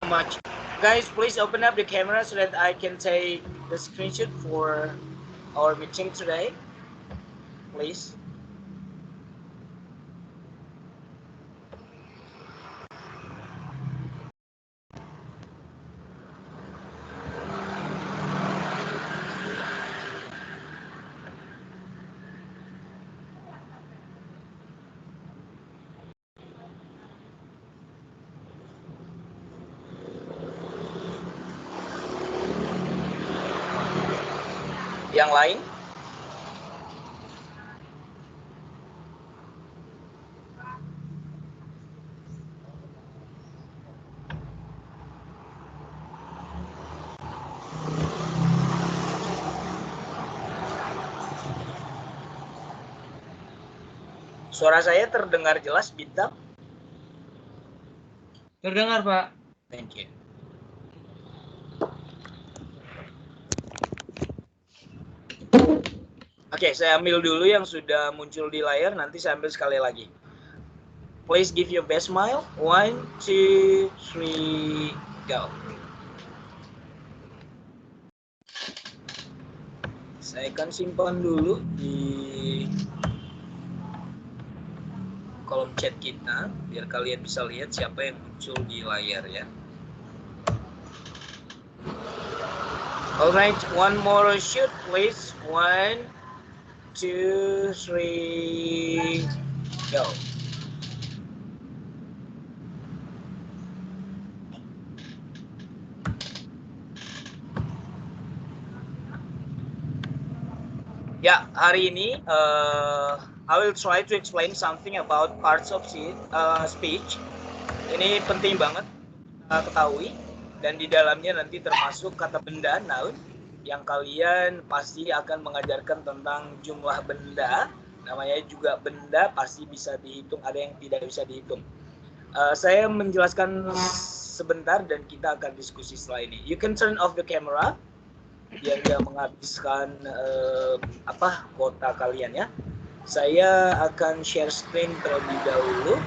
much. Guys, please open up the camera so that I can take the screenshot for our meeting today. Please. Yang lain? Suara saya terdengar jelas, Bintang? Terdengar, Pak. Thank you. Oke, saya ambil dulu yang sudah muncul di layar, nanti saya ambil sekali lagi. Please give your best smile. 1, 2, 3, go. Saya akan simpan dulu di kolom chat kita, biar kalian bisa lihat siapa yang muncul di layar ya. Alright, one more shoot please. 1, 2, 3, go. Ya, hari ini I will try to explain something about parts of speech. Ini penting banget kita ketahui, dan di dalamnya nanti termasuk kata benda, noun, yang kalian pasti akan mengajarkan tentang jumlah benda. Namanya juga benda, pasti bisa dihitung, ada yang tidak bisa dihitung. Saya menjelaskan sebentar dan kita akan diskusi setelah ini. You can turn off the camera biar dia menghabiskan kuota kalian ya. Saya akan share screen terlebih dahulu.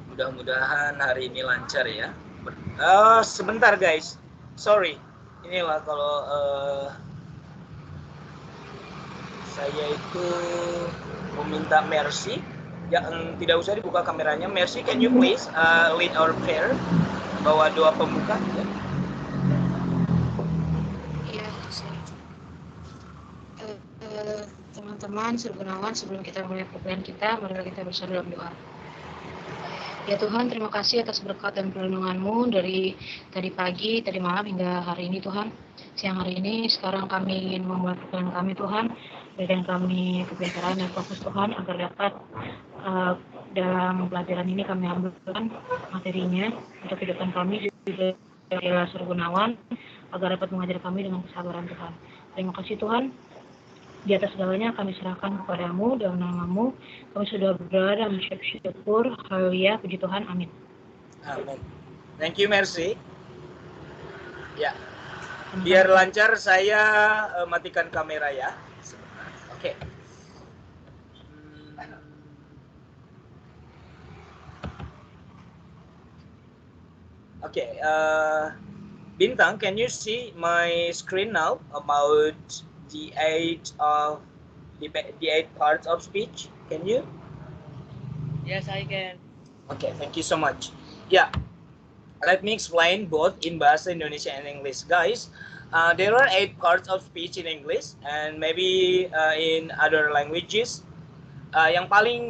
Mudah-mudahan hari ini lancar ya. Sebentar guys, sorry. Inilah kalau saya itu meminta Mercy, yang tidak usah dibuka kameranya. Mercy, can you please lead our prayer, bawa doa pembuka ya. Teman-teman Surgunawan, sebelum kita mulai program kita, mari kita bersama dalam doa. Ya Tuhan, terima kasih atas berkat dan perlindungan-Mu dari tadi pagi, tadi malam hingga hari ini Tuhan. Siang hari ini, sekarang kami ingin memulai program kami Tuhan. Berikan kami kebiasaan dan fokus Tuhan agar dapat dalam pelajaran ini kami ambilkan materinya untuk kehidupan kami juga Surgunawan, agar dapat mengajar kami dengan kesabaran Tuhan. Terima kasih Tuhan. Di atas segalanya kami serahkan kepadamu, dalam nama-Mu kami sudah berdoa dan mengucap syukur. Haleluya, puji Tuhan, amin. Amin. Thank you Mercy. Ya, biar lancar saya matikan kamera ya. Oke. Oke, Bintang, can you see my screen now about the eight parts of speech? Can you? Yes, I can. Okay, thank you so much. Yeah, let me explain both in Bahasa Indonesia and English, guys. There are 8 parts of speech in English and maybe in other languages. Yang paling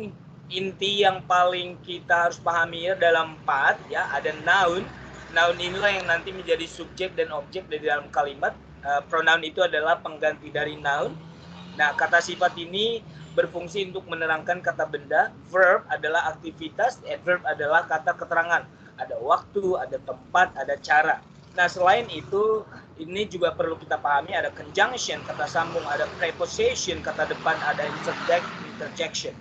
inti, yang paling kita harus pahami dalam 4 ya, ada noun. Noun inilah yang nanti menjadi subjek dan objek dari dalam kalimat. Pronoun itu adalah pengganti dari noun. Nah, kata sifat ini berfungsi untuk menerangkan kata benda. Verb adalah aktivitas, adverb adalah kata keterangan. Ada waktu, ada tempat, ada cara. Nah, selain itu, ini juga perlu kita pahami, ada conjunction, kata sambung, ada preposition, kata depan, ada interjection.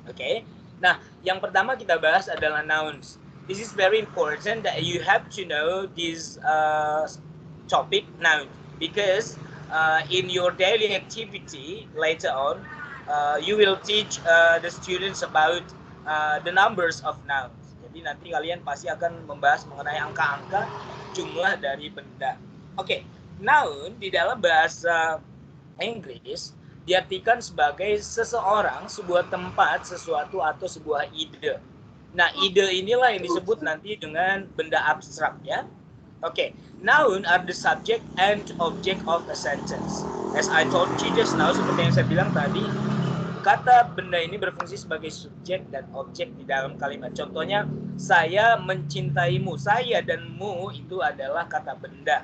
Oke. Nah, yang pertama kita bahas adalah nouns. This is very important that you have to know this topic noun, because in your daily activity later on, you will teach the students about the numbers of nouns. Jadi nanti kalian pasti akan membahas mengenai angka-angka jumlah dari benda. Oke, noun di dalam bahasa Inggris diartikan sebagai seseorang, sebuah tempat, sesuatu atau sebuah ide. Nah, ide inilah yang disebut nanti dengan benda abstrak ya. Oke, noun are the subject and object of a sentence. As I told you just now, seperti yang saya bilang tadi, kata benda ini berfungsi sebagai subjek dan objek di dalam kalimat. Contohnya, saya mencintaimu. Saya dan mu itu adalah kata benda.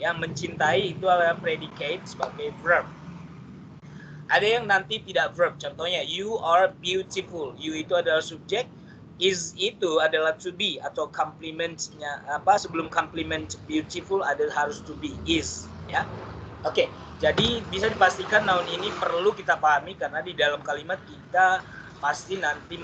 Ya, mencintai itu adalah predicate sebagai verb. Ada yang nanti tidak verb. Contohnya, you are beautiful. You itu adalah subjek. Is itu adalah to be atau complementnya sebelum complement beautiful harus to be is ya. Oke, jadi bisa dipastikan noun ini perlu kita pahami karena di dalam kalimat kita pasti nanti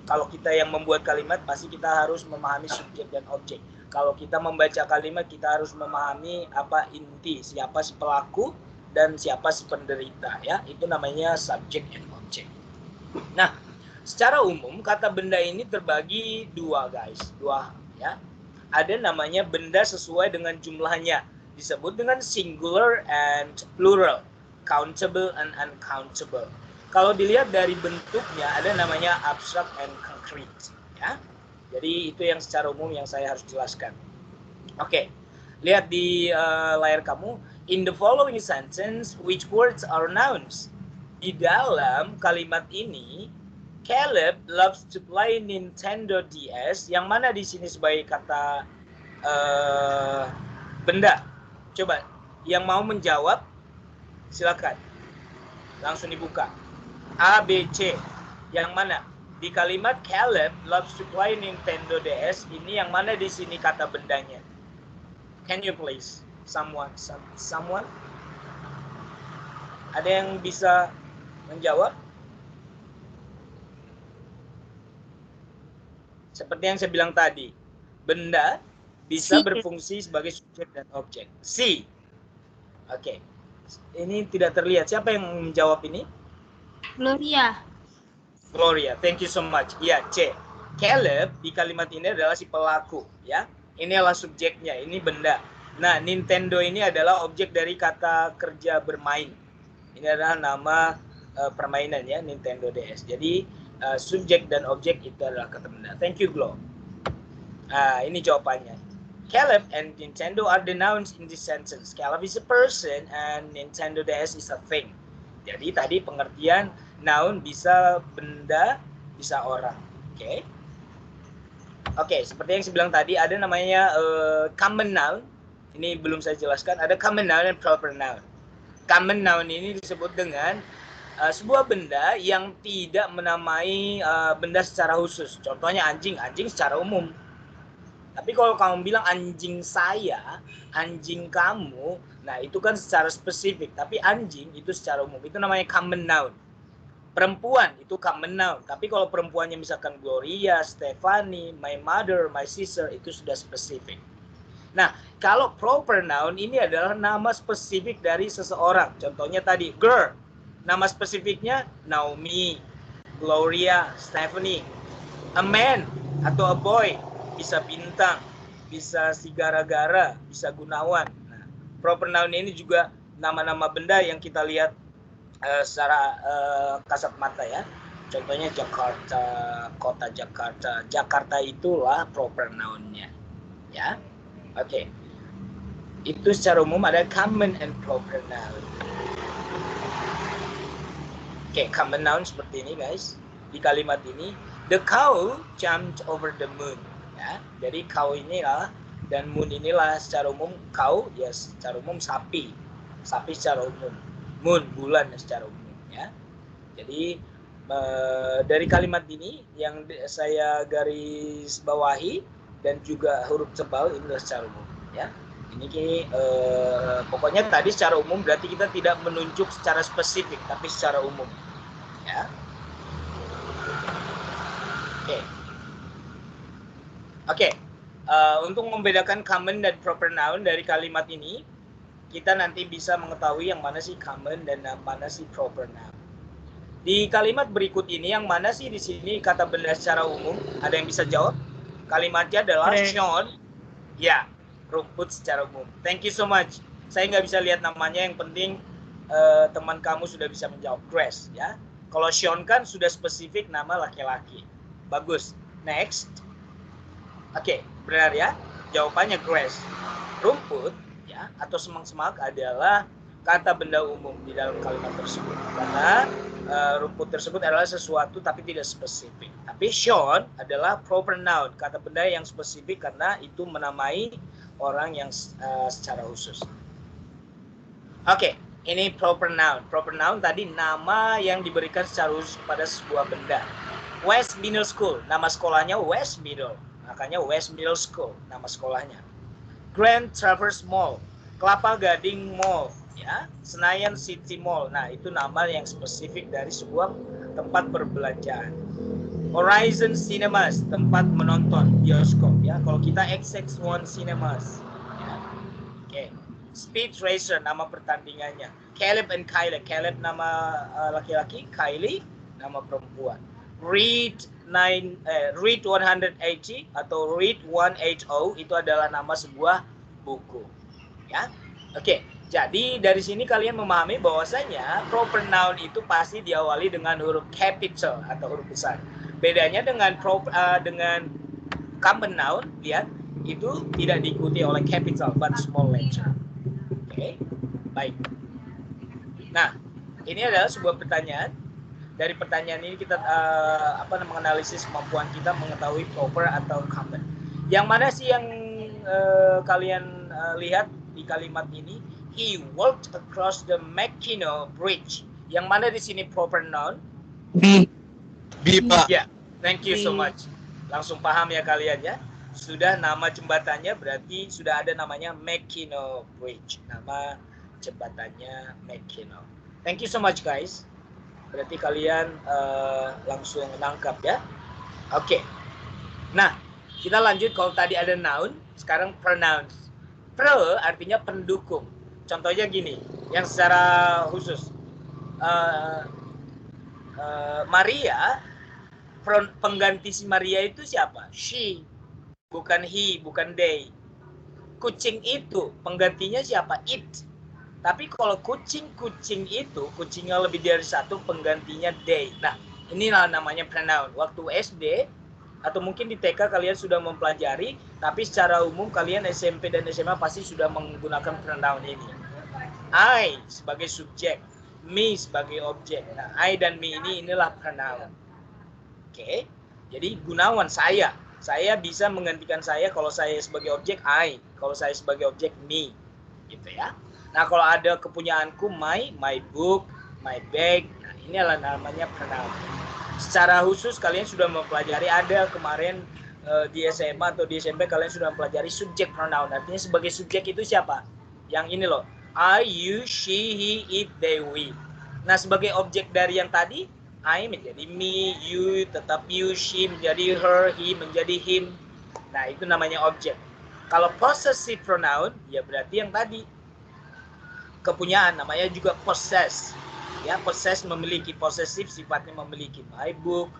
kalau kita yang membuat kalimat pasti kita harus memahami subjek dan objek. Kalau kita membaca kalimat kita harus memahami apa inti, siapa si pelaku dan siapa si penderita ya. Itu namanya subjek dan objek. Nah, secara umum kata benda ini terbagi dua guys, ya. Ada namanya benda sesuai dengan jumlahnya, disebut dengan singular and plural, countable and uncountable. Kalau dilihat dari bentuknya ada namanya abstract and concrete, ya. Jadi itu yang secara umum yang saya harus jelaskan. Oke, lihat di layar kamu. In the following sentence, which words are nouns? Di dalam kalimat ini Caleb loves to play Nintendo DS. Yang mana di sini sebagai kata benda? Coba, yang mau menjawab, silakan. Langsung dibuka. A, B, C. Yang mana? Di kalimat Caleb loves to play Nintendo DS, ini yang mana di sini kata bendanya? Can you please? Someone? Ada yang bisa menjawab? Seperti yang saya bilang tadi, benda bisa berfungsi sebagai subjek dan objek. C. Oke. Ini tidak terlihat. Siapa yang menjawab ini? Gloria. Gloria. Thank you so much. Ya, C. Caleb di kalimat ini adalah si pelaku, ya. Ini adalah subjeknya, ini benda. Nah, Nintendo ini adalah objek dari kata kerja bermain. Ini adalah nama permainan ya, Nintendo DS. Jadi subjek dan objek itu adalah kata benda. Thank you, Glo. Ini jawabannya. Caleb and Nintendo are the nouns in this sentence. Caleb is a person and Nintendo DS is a thing. Jadi tadi pengertian noun bisa benda, bisa orang. Oke. Oke, seperti yang saya bilang tadi ada namanya common noun. Ini belum saya jelaskan. Ada common noun dan proper noun. Common noun ini disebut dengan sebuah benda yang tidak menamai benda secara khusus. Contohnya anjing secara umum. Tapi kalau kamu bilang anjing saya, anjing kamu, nah itu kan secara spesifik. Tapi anjing itu secara umum. Itu namanya common noun. Perempuan itu common noun. Tapi kalau perempuannya misalkan Gloria, Stephanie, my mother, my sister, itu sudah spesifik. Nah, kalau proper noun ini adalah nama spesifik dari seseorang. Contohnya tadi, girl. Nama spesifiknya Naomi, Gloria, Stephanie. A man atau a boy bisa Bintang, bisa si gara-gara, bisa Gunawan. Nah, proper noun ini juga nama-nama benda yang kita lihat secara kasat mata ya. Contohnya Jakarta, kota Jakarta. Jakarta itulah proper noun-nya. Ya. Oke. Itu secara umum ada common and proper noun. Oke, common noun seperti ini guys. Di kalimat ini, the cow jumped over the moon. Ya, jadi cow inilah dan moon inilah secara umum cow ya secara umum sapi. Sapi secara umum. Moon bulan secara umum ya. Jadi dari kalimat ini yang saya garis bawahi dan juga huruf tebal ini secara umum ya. Ini pokoknya tadi secara umum berarti kita tidak menunjuk secara spesifik tapi secara umum ya. Oke. Untuk membedakan common dan proper noun dari kalimat ini kita nanti bisa mengetahui yang mana sih common dan yang mana sih proper noun. Di kalimat berikut ini yang mana sih di sini kata benda secara umum? Ada yang bisa jawab? Kalimatnya adalah shown. Ya, rumput secara umum. Thank you so much. Saya nggak bisa lihat namanya, yang penting teman kamu sudah bisa menjawab. Grace, ya. Kalau shown kan sudah spesifik nama laki-laki. Bagus. Next. Oke, benar ya. Jawabannya Grace. Rumput, ya, atau semak-semak adalah kata benda umum di dalam kalimat tersebut. Karena rumput tersebut adalah sesuatu tapi tidak spesifik. Tapi shown adalah proper noun, kata benda yang spesifik karena itu menamai orang yang secara khusus. Oke, ini proper noun. Proper noun tadi nama yang diberikan secara khusus pada sebuah benda. West Middle School, nama sekolahnya West Middle. Makanya West Middle School, nama sekolahnya. Grand Traverse Mall, Kelapa Gading Mall, ya, Senayan City Mall. Nah, itu nama yang spesifik dari sebuah tempat perbelanjaan. Horizon Cinemas, tempat menonton bioskop, ya. Kalau kita XX1 Cinemas, ya. Oke. Speed Racer, nama pertandingannya. Caleb and Kylie, Caleb nama laki-laki, Kylie nama perempuan. Read 180 atau Read 180 itu adalah nama sebuah buku, ya. Oke. Jadi dari sini kalian memahami bahwasanya proper noun itu pasti diawali dengan huruf capital atau huruf besar. Bedanya dengan common noun, lihat, itu tidak diikuti oleh capital but small letter. Oke, baik. Nah, ini adalah sebuah pertanyaan. Dari pertanyaan ini kita menganalisis kemampuan kita mengetahui proper atau common. Yang mana sih yang kalian lihat di kalimat ini? He walked across the Mackinac Bridge. Yang mana di sini proper noun? B, Pak. Ya, thank you so much. Langsung paham ya kalian ya. Sudah nama jembatannya berarti sudah ada namanya Mackinac Bridge. Nama jembatannya Mackinac. Thank you so much guys. Berarti kalian langsung menangkap ya. Oke. Nah, kita lanjut. Kalau tadi ada noun, sekarang pronouns. Pro artinya pendukung. Contohnya gini, yang secara khusus Maria, pengganti si Maria itu siapa? She, bukan he, bukan they. Kucing itu penggantinya siapa? It. Tapi kalau kucing itu kucingnya lebih dari satu, penggantinya they. Nah, inilah namanya pronoun. Waktu SD atau mungkin di TK kalian sudah mempelajari, tapi secara umum kalian SMP dan SMA pasti sudah menggunakan pronoun ini. I sebagai subjek, me sebagai objek. Nah, I dan me inilah pronoun. Oke. Jadi gunawan saya bisa menggantikan saya. Kalau saya sebagai objek I, kalau saya sebagai objek me, gitu ya. Nah, kalau ada kepunyaanku my book, my bag, nah ini adalah namanya pronoun. Secara khusus kalian sudah mempelajari, ada kemarin di SMA atau di SMP kalian sudah mempelajari subjek pronoun. Artinya sebagai subjek itu siapa? Yang ini loh. I, you, she, he, it, they, we. Nah, sebagai objek dari yang tadi, I menjadi me, you tetap you, she menjadi her, he menjadi him. Nah, itu namanya objek. Kalau possessive pronoun, ya berarti yang tadi. Kepunyaan, namanya juga possess. Ya, possess memiliki, possessive sifatnya memiliki. My book,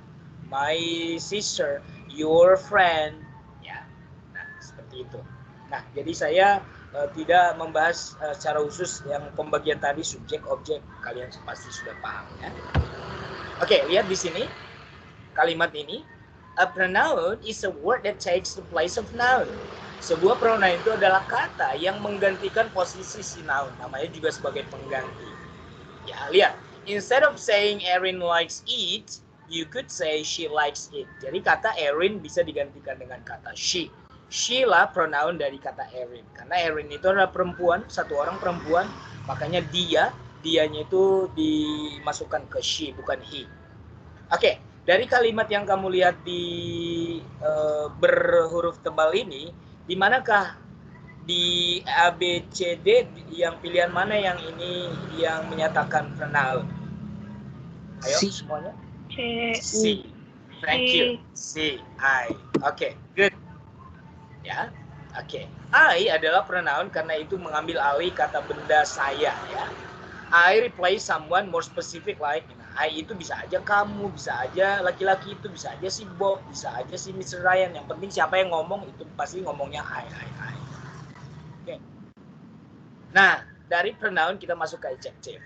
my sister, your friend, ya. Nah, seperti itu. Nah, jadi saya tidak membahas secara khusus yang pembagian tadi subjek objek, kalian pasti sudah paham ya. Oke, lihat di sini kalimat ini. A pronoun is a word that takes the place of noun. Sebuah pronoun itu adalah kata yang menggantikan posisi si noun. Namanya juga sebagai pengganti. Ya, lihat. Instead of saying Erin likes it, you could say she likes it. Jadi kata Erin bisa digantikan dengan kata she. She lah pronoun dari kata Erin. Karena Erin itu adalah perempuan, satu orang perempuan. Makanya dianya itu dimasukkan ke she, bukan he. Oke, dari kalimat yang kamu lihat di berhuruf tebal ini, di manakah di A, B, C, D yang pilihan mana yang ini yang menyatakan pronoun? Ayo C. semuanya. C. Thank you. C, I. Oke, good. Ya, oke. I adalah pronoun karena itu mengambil alih kata benda saya ya. I replace someone more specific like I itu bisa aja kamu, bisa aja laki-laki itu, bisa aja si Bob, bisa aja si Mr. Ryan. Yang penting siapa yang ngomong itu pasti ngomongnya I. Oke. Nah, dari pronoun kita masuk ke adjective.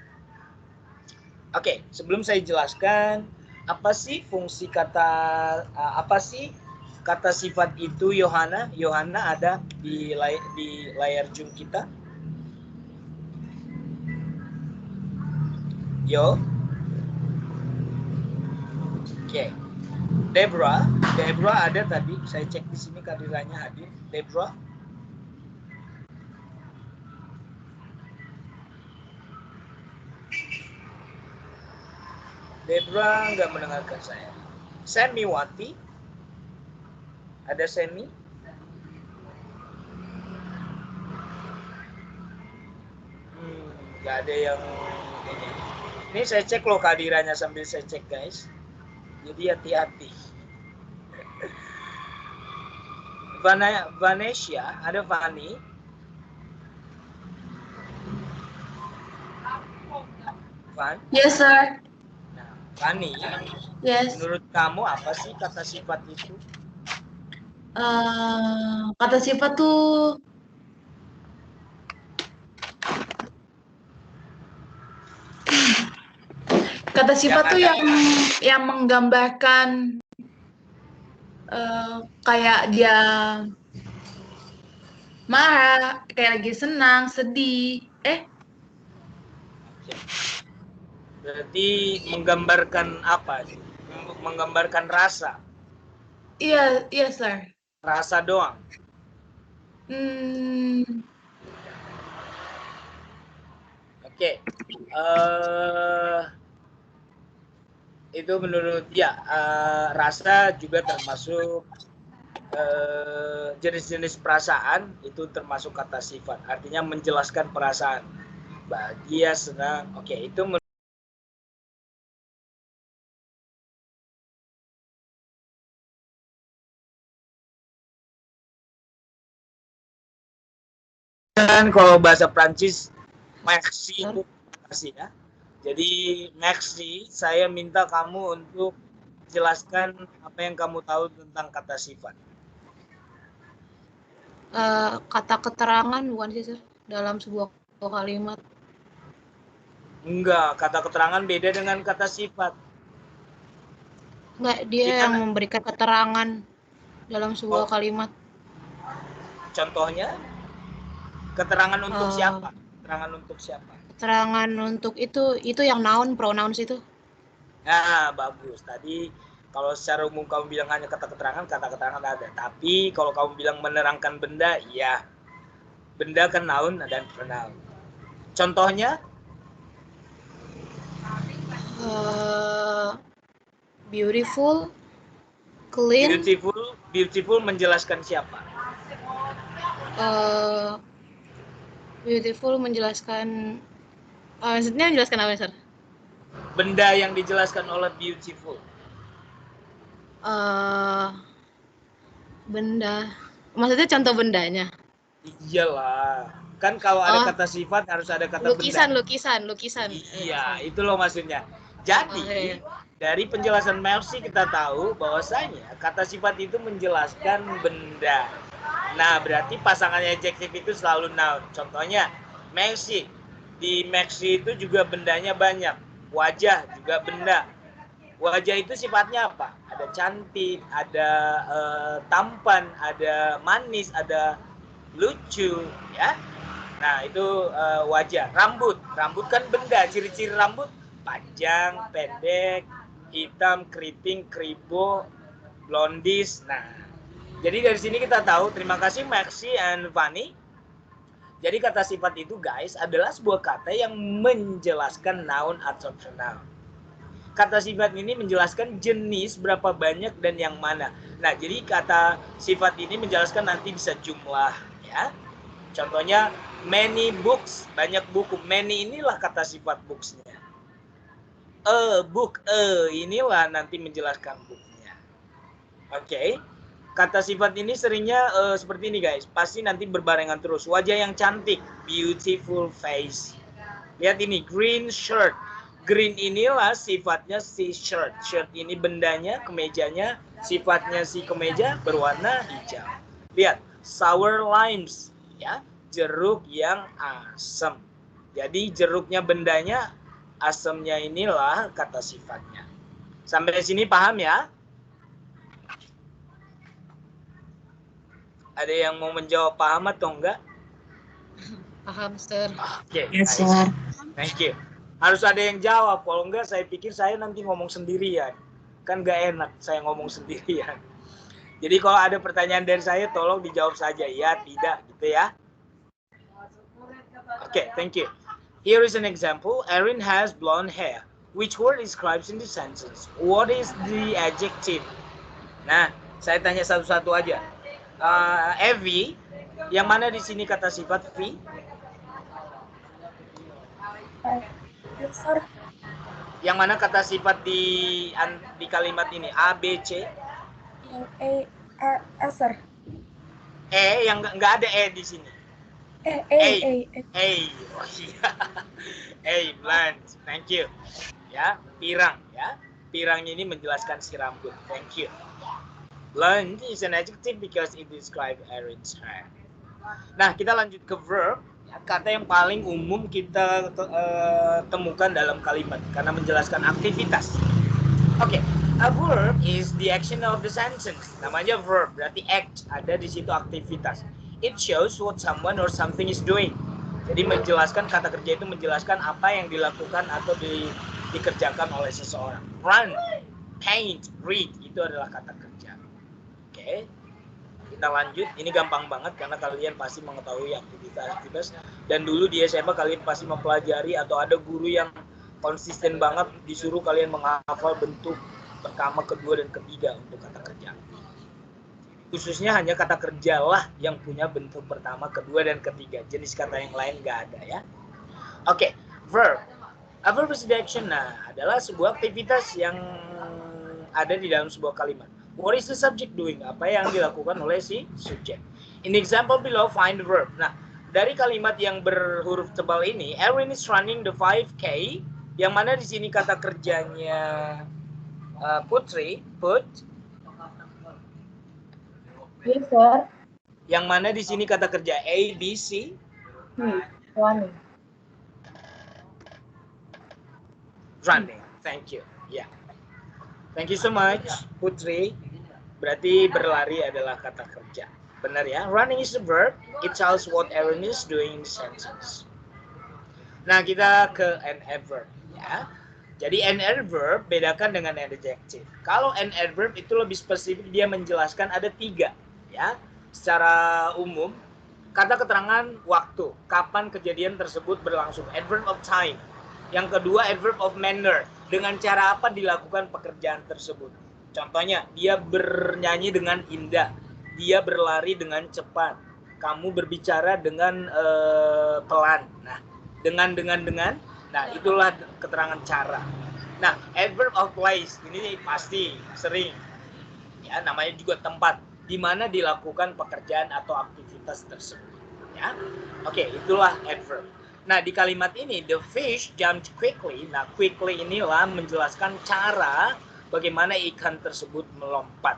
Oke, sebelum saya jelaskan apa sih fungsi kata apa sih kata sifat itu Yohana? Yohana ada di layar Zoom kita. Yo. Oke. Deborah ada tadi. Saya cek di sini kehadirannya hadir. Deborah. Deborah nggak mendengarkan saya. Semiwati. Ada Semi? Nggak ada yang ini. Ini saya cek loh kehadirannya sambil saya cek guys. Jadi hati-hati. Vanessa, ada Vani. Van? Yes, sir. Nah, Vani, Yes. menurut kamu apa sih kata sifat itu? Kata sifat tuh yang menggambarkan kayak dia marah, kayak lagi senang, sedih. Berarti menggambarkan apa sih? Menggambarkan rasa. Iya, sir. Rasa doang. Oke. Itu menurut rasa juga termasuk jenis-jenis perasaan, itu termasuk kata sifat. Artinya menjelaskan perasaan. Bahagia, senang. Oke, itu kan kalau bahasa Prancis merci itu kasih ya. Jadi merci, saya minta kamu untuk jelaskan apa yang kamu tahu tentang kata sifat. Kata keterangan bukan sih, Sir? Dalam sebuah kalimat. Enggak, kata keterangan beda dengan kata sifat. Enggak, dia yang memberikan keterangan dalam sebuah kalimat. Contohnya? Keterangan untuk siapa? Keterangan untuk siapa? Keterangan untuk itu yang noun, pronouns itu. Nah, bagus. Tadi kalau secara umum kamu bilang hanya kata keterangan ada. Tapi kalau kamu bilang menerangkan benda, iya. Benda kan noun dan pronoun. Contohnya? Beautiful, clean. Beautiful menjelaskan siapa? Beautiful menjelaskan, maksudnya menjelaskan apa, Sir? Benda yang dijelaskan oleh beautiful. Benda, maksudnya contoh bendanya? Iyalah, kan kalau ada kata sifat harus ada kata lukisan, benda. Lukisan. Iya, itu loh maksudnya. Jadi dari penjelasan Mercy kita tahu bahwasanya kata sifat itu menjelaskan benda. Nah, berarti pasangannya adjektif itu selalu noun. Contohnya, Mercy. Di Mercy itu juga bendanya banyak. Wajah juga benda. Wajah itu sifatnya apa? Ada cantik, ada tampan, ada manis, ada lucu, ya. Nah, itu wajah. Rambut kan benda. Ciri-ciri rambut panjang, pendek, hitam, keriting, kribo, blondis. Nah, jadi dari sini kita tahu, terima kasih Maxi and Fanny. Jadi kata sifat itu guys adalah sebuah kata yang menjelaskan noun atau pronoun. Kata sifat ini menjelaskan jenis berapa banyak dan yang mana. Nah, jadi kata sifat ini menjelaskan nanti bisa jumlah, ya. Contohnya many books, banyak buku. Many inilah kata sifat books-nya. A book, inilah nanti menjelaskan bukunya. Oke. Kata sifat ini seringnya seperti ini guys. Pasti nanti berbarengan terus. Wajah yang cantik, beautiful face. Lihat ini, green shirt. Green inilah sifatnya si shirt. Shirt ini bendanya, kemejanya, sifatnya si kemeja berwarna hijau. Lihat, sour limes, ya, jeruk yang asam. Jadi jeruknya bendanya, asamnya inilah kata sifatnya. Sampai sini paham ya? Ada yang mau menjawab paham atau enggak? Paham, Sir. Oke, Yes, nice. sir. Thank you. Harus ada yang jawab, kalau enggak saya pikir saya nanti ngomong sendirian. Kan gak enak saya ngomong sendirian. Jadi kalau ada pertanyaan dari saya, tolong dijawab saja. Ya, tidak, gitu ya. Oke, thank you. Here is an example. Erin has blonde hair. Which word describes in the sentence? What is the adjective? Nah, saya tanya satu-satu aja. Evie, yang mana di sini kata sifat V? Yes, sir. Yang mana kata sifat di kalimat ini? A, B, C? Yang A, sir. Yang nggak ada E di sini. A. Oh iya. Blunt. Thank you. Ya, pirang ya. Pirang ini menjelaskan si rambut. Thank you. Blunt is an adjective because it describes Erin's hair. Nah, kita lanjut ke verb. Kata yang paling umum kita temukan dalam kalimat karena menjelaskan aktivitas. Oke, a verb is the action of the sentence. Namanya verb, berarti act, ada di situ aktivitas. It shows what someone or something is doing. Jadi menjelaskan, kata kerja itu menjelaskan apa yang dilakukan atau dikerjakan oleh seseorang. Run, paint, read, itu adalah kata kerja. Oke. Kita lanjut, ini gampang banget karena kalian pasti mengetahui aktivitas dan dulu di SMA kalian pasti mempelajari atau ada guru yang konsisten banget disuruh kalian menghafal bentuk pertama, kedua, dan ketiga untuk kata kerja. Khususnya hanya kata kerja lah yang punya bentuk pertama, kedua, dan ketiga. Jenis kata yang lain nggak ada ya. Oke, verb. A verb is the action. Nah, adalah sebuah aktivitas yang ada di dalam sebuah kalimat. What is the subject doing? Apa yang dilakukan oleh si subjek? In the example below, find the verb. Nah, dari kalimat yang berhuruf tebal ini, Erin is running the 5K, yang mana di sini kata kerjanya Putri, Yes, sir. yang mana di sini kata kerja A, B, C, running. Thank you. Yeah. Thank you so much, Putri. Berarti berlari adalah kata kerja. Benar ya? Running is the verb. It tells what Erin is doing in the sentence. Nah, kita ke an adverb ya. Jadi an adverb bedakan dengan an adjective. Kalau an adverb itu lebih spesifik, dia menjelaskan ada 3 ya. Secara umum, kata keterangan waktu, kapan kejadian tersebut berlangsung. Adverb of time. Yang kedua, adverb of manner. Dengan cara apa dilakukan pekerjaan tersebut. Contohnya, dia bernyanyi dengan indah. Dia berlari dengan cepat. Kamu berbicara dengan pelan. Nah, dengan. Nah, itulah keterangan cara. Nah, adverb of place. Ini pasti sering. Ya, namanya juga tempat. Di mana dilakukan pekerjaan atau aktivitas tersebut. Ya, oke, itulah adverb. Nah, di kalimat ini, the fish jumped quickly. Nah, quickly inilah menjelaskan cara bagaimana ikan tersebut melompat.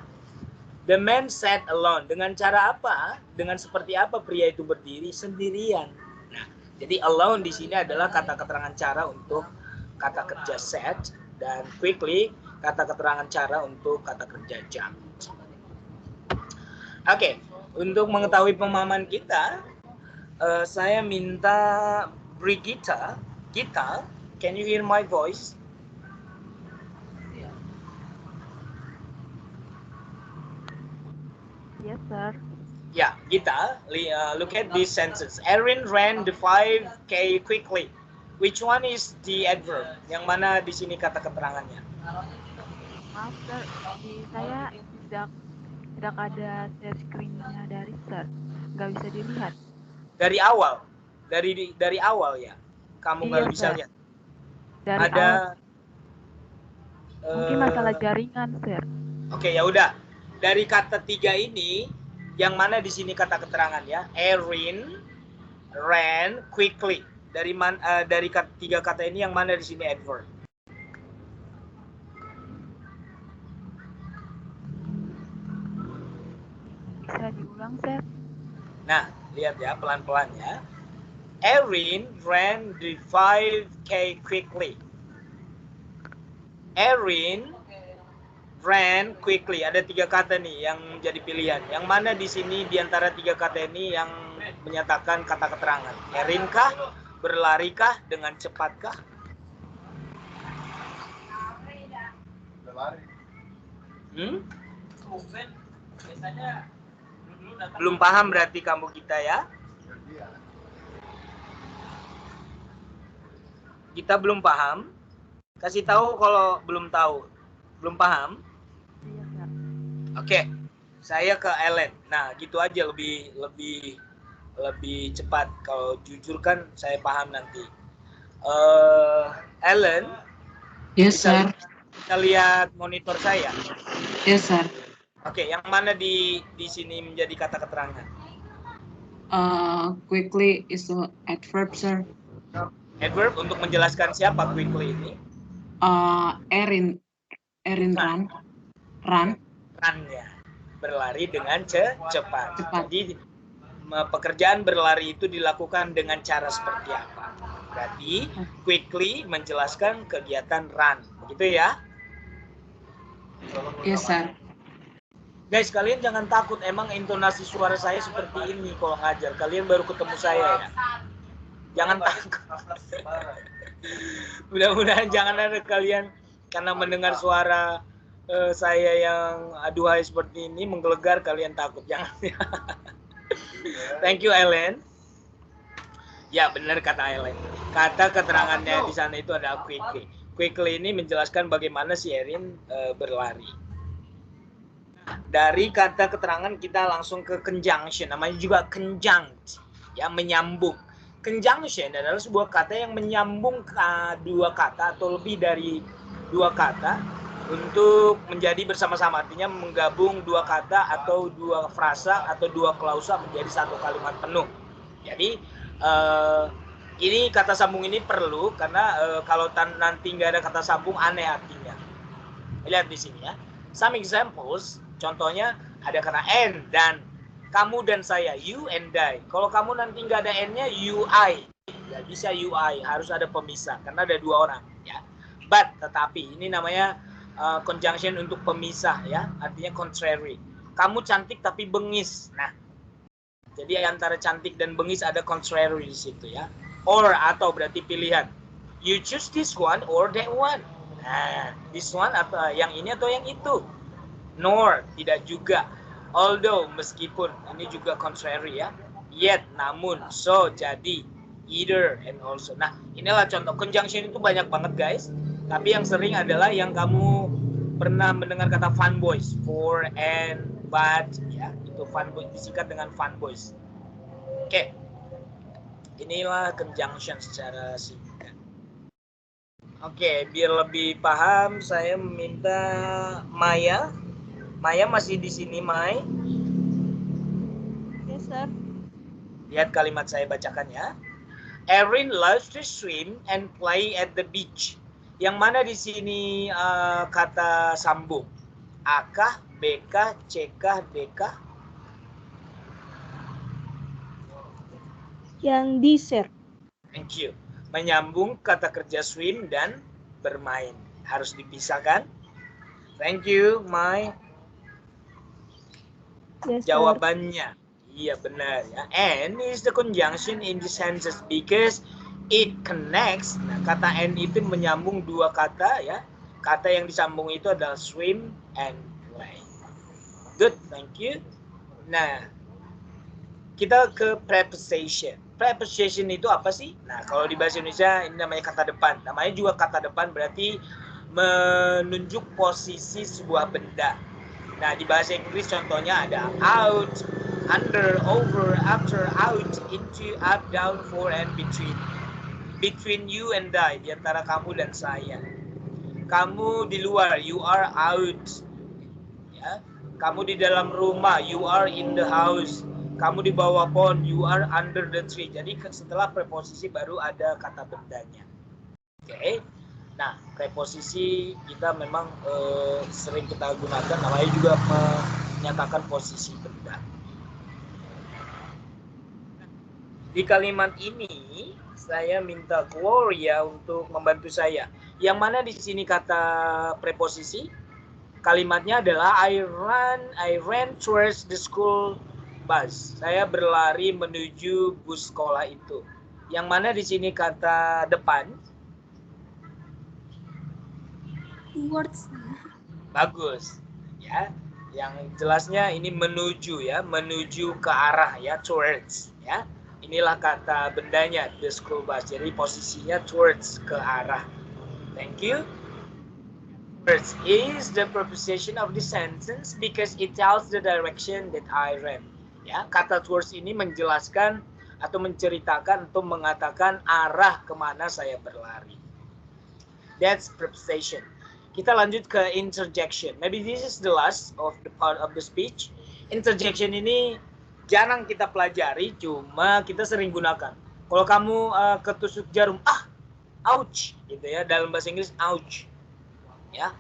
The man sat alone. Dengan cara apa? Dengan seperti apa pria itu berdiri sendirian. Nah, jadi alone di sini adalah kata keterangan cara untuk kata kerja sat, dan quickly kata keterangan cara untuk kata kerja jumped. Oke, untuk mengetahui pemahaman kita, saya minta Brigitta, Gita, can you hear my voice? Yes, sir. Yeah, Gita, look at this sentence. Erin ran the 5K quickly. Which one is the adverb? Yang mana di sini kata keterangannya? Maaf, sir. Di saya tidak ada share screen-nya dari sir. Nggak bisa dilihat. Dari awal, dari awal ya. Kamu nggak Iya, bisa sir. lihat. Dari Ada. mungkin masalah jaringan, sir. Oke, ya udah. Dari kata 3 ini, yang mana di sini kata keterangan ya? Erin ran quickly. Dari 3 kata ini yang mana di sini adverb? Bisa diulang, Sir? Nah, lihat ya pelan-pelan ya. Erin ran the 5K quickly. Erin ran quickly. Ada 3 kata nih yang jadi pilihan. Yang mana di sini di antara 3 kata ini yang menyatakan kata keterangan? Erin kah? Berlari kah? Dengan cepat kah? Berlari. Belum paham berarti kamu kita ya? Kita belum paham. Kasih tahu kalau belum tahu. Belum paham? Iya, Sir. Oke. Saya ke Ellen. Nah, gitu aja lebih cepat. Kalau jujur kan saya paham nanti. Ellen, Yes, sir. kita lihat monitor saya. Yes, sir. Oke, yang mana di sini menjadi kata keterangan? Quickly is the adverb, sir. Adverb untuk menjelaskan siapa quickly ini? Erin run. Run ya. Berlari dengan cepat. Jadi pekerjaan berlari itu dilakukan dengan cara seperti apa? Berarti quickly menjelaskan kegiatan run. Begitu ya? Yes, sir. Guys, kalian jangan takut. Emang intonasi suara saya seperti ini kalau ngajar. Kalian baru ketemu saya ya. Jangan takut. Mudah-mudahan jangan ada kalian karena mendengar suara saya yang aduhai seperti ini menggelegar kalian takut. Jangan. Thank you, Ellen. Ya, benar kata Ellen. Kata keterangannya di sana itu adalah quickly. Quickly ini menjelaskan bagaimana si Erin berlari. Dari kata keterangan kita langsung ke conjunction, namanya juga conjunct, ya, menyambung. Conjunction adalah sebuah kata yang menyambung dua kata atau lebih dari 2 kata untuk menjadi bersama-sama, artinya menggabung 2 kata atau 2 frasa atau 2 klausa menjadi 1 kalimat penuh. Jadi ini kata sambung ini perlu karena kalau nanti nggak ada kata sambung aneh artinya. Lihat di sini ya. Some examples. Contohnya ada kata and dan kamu dan saya, you and I. Kalau kamu nanti nggak ada n-nya, you I. Nggak bisa you I, harus ada pemisah karena ada 2 orang. Ya. But tetapi ini namanya conjunction untuk pemisah ya, artinya contrary. Kamu cantik tapi bengis. Nah, jadi antara cantik dan bengis ada contrary di situ ya. Or atau berarti pilihan. You choose this one or that one. Nah, this one atau yang ini atau yang itu. Nor, tidak juga. Although, meskipun, ini juga contrary ya. Yet, namun, so, jadi, either, and also. Nah, inilah contoh. Conjunction itu banyak banget guys. Tapi yang sering adalah yang kamu pernah mendengar kata fun boys. For, and, but, ya. Itu fun boys, disingkat dengan fun boys. Oke. Inilah conjunction secara singkat. Oke, biar lebih paham, saya meminta Maya. Maya masih di sini, Mai? Yes, sir. Lihat kalimat saya bacakan ya. Erin loves to swim and play at the beach. Yang mana di sini kata sambung? A kah, B kah, C kah, D kah? Yang di, sir. Thank you. Menyambung kata kerja swim dan bermain. Harus dipisahkan. Thank you, Mai. Yes, sir. Jawabannya iya benar ya. And is the conjunction in the sentences because it connects. Nah, kata and itu menyambung 2 kata ya. Kata yang disambung itu adalah swim and play. Good, thank you. Nah, kita ke preposition. Preposition itu apa sih? Nah, kalau di bahasa Indonesia ini namanya kata depan. Namanya juga kata depan berarti menunjuk posisi sebuah benda. Nah, di bahasa Inggris contohnya ada out, under, over, after, out, into, up, down, for, and between. Between you and I, di antara kamu dan saya. Kamu di luar, you are out. Ya. Kamu di dalam rumah, you are in the house. Kamu di bawah pohon, you are under the tree. Jadi setelah preposisi baru ada kata bendanya. Oke. Nah, preposisi kita memang sering kita gunakan, namanya juga menyatakan posisi benda. Di kalimat ini saya minta Gloria untuk membantu saya. Yang mana di sini kata preposisi? Kalimatnya adalah I ran towards the school bus. Saya berlari menuju bus sekolah itu. Yang mana di sini kata depan? Towards. Bagus. Ya. Yang jelasnya ini menuju ya, menuju ke arah ya, towards ya. Inilah kata bendanya, the school bus. Jadi posisinya towards, ke arah. Thank you. Towards is the preposition of the sentence because it tells the direction that I ran. Ya, kata towards ini menjelaskan atau menceritakan atau mengatakan arah kemana saya berlari. That's preposition. Kita lanjut ke interjection. Maybe this is the last of the part of the speech. Interjection ini jarang kita pelajari, cuma kita sering gunakan. Kalau kamu ketusuk jarum, ouch, gitu ya. Dalam bahasa Inggris, ouch. Ya,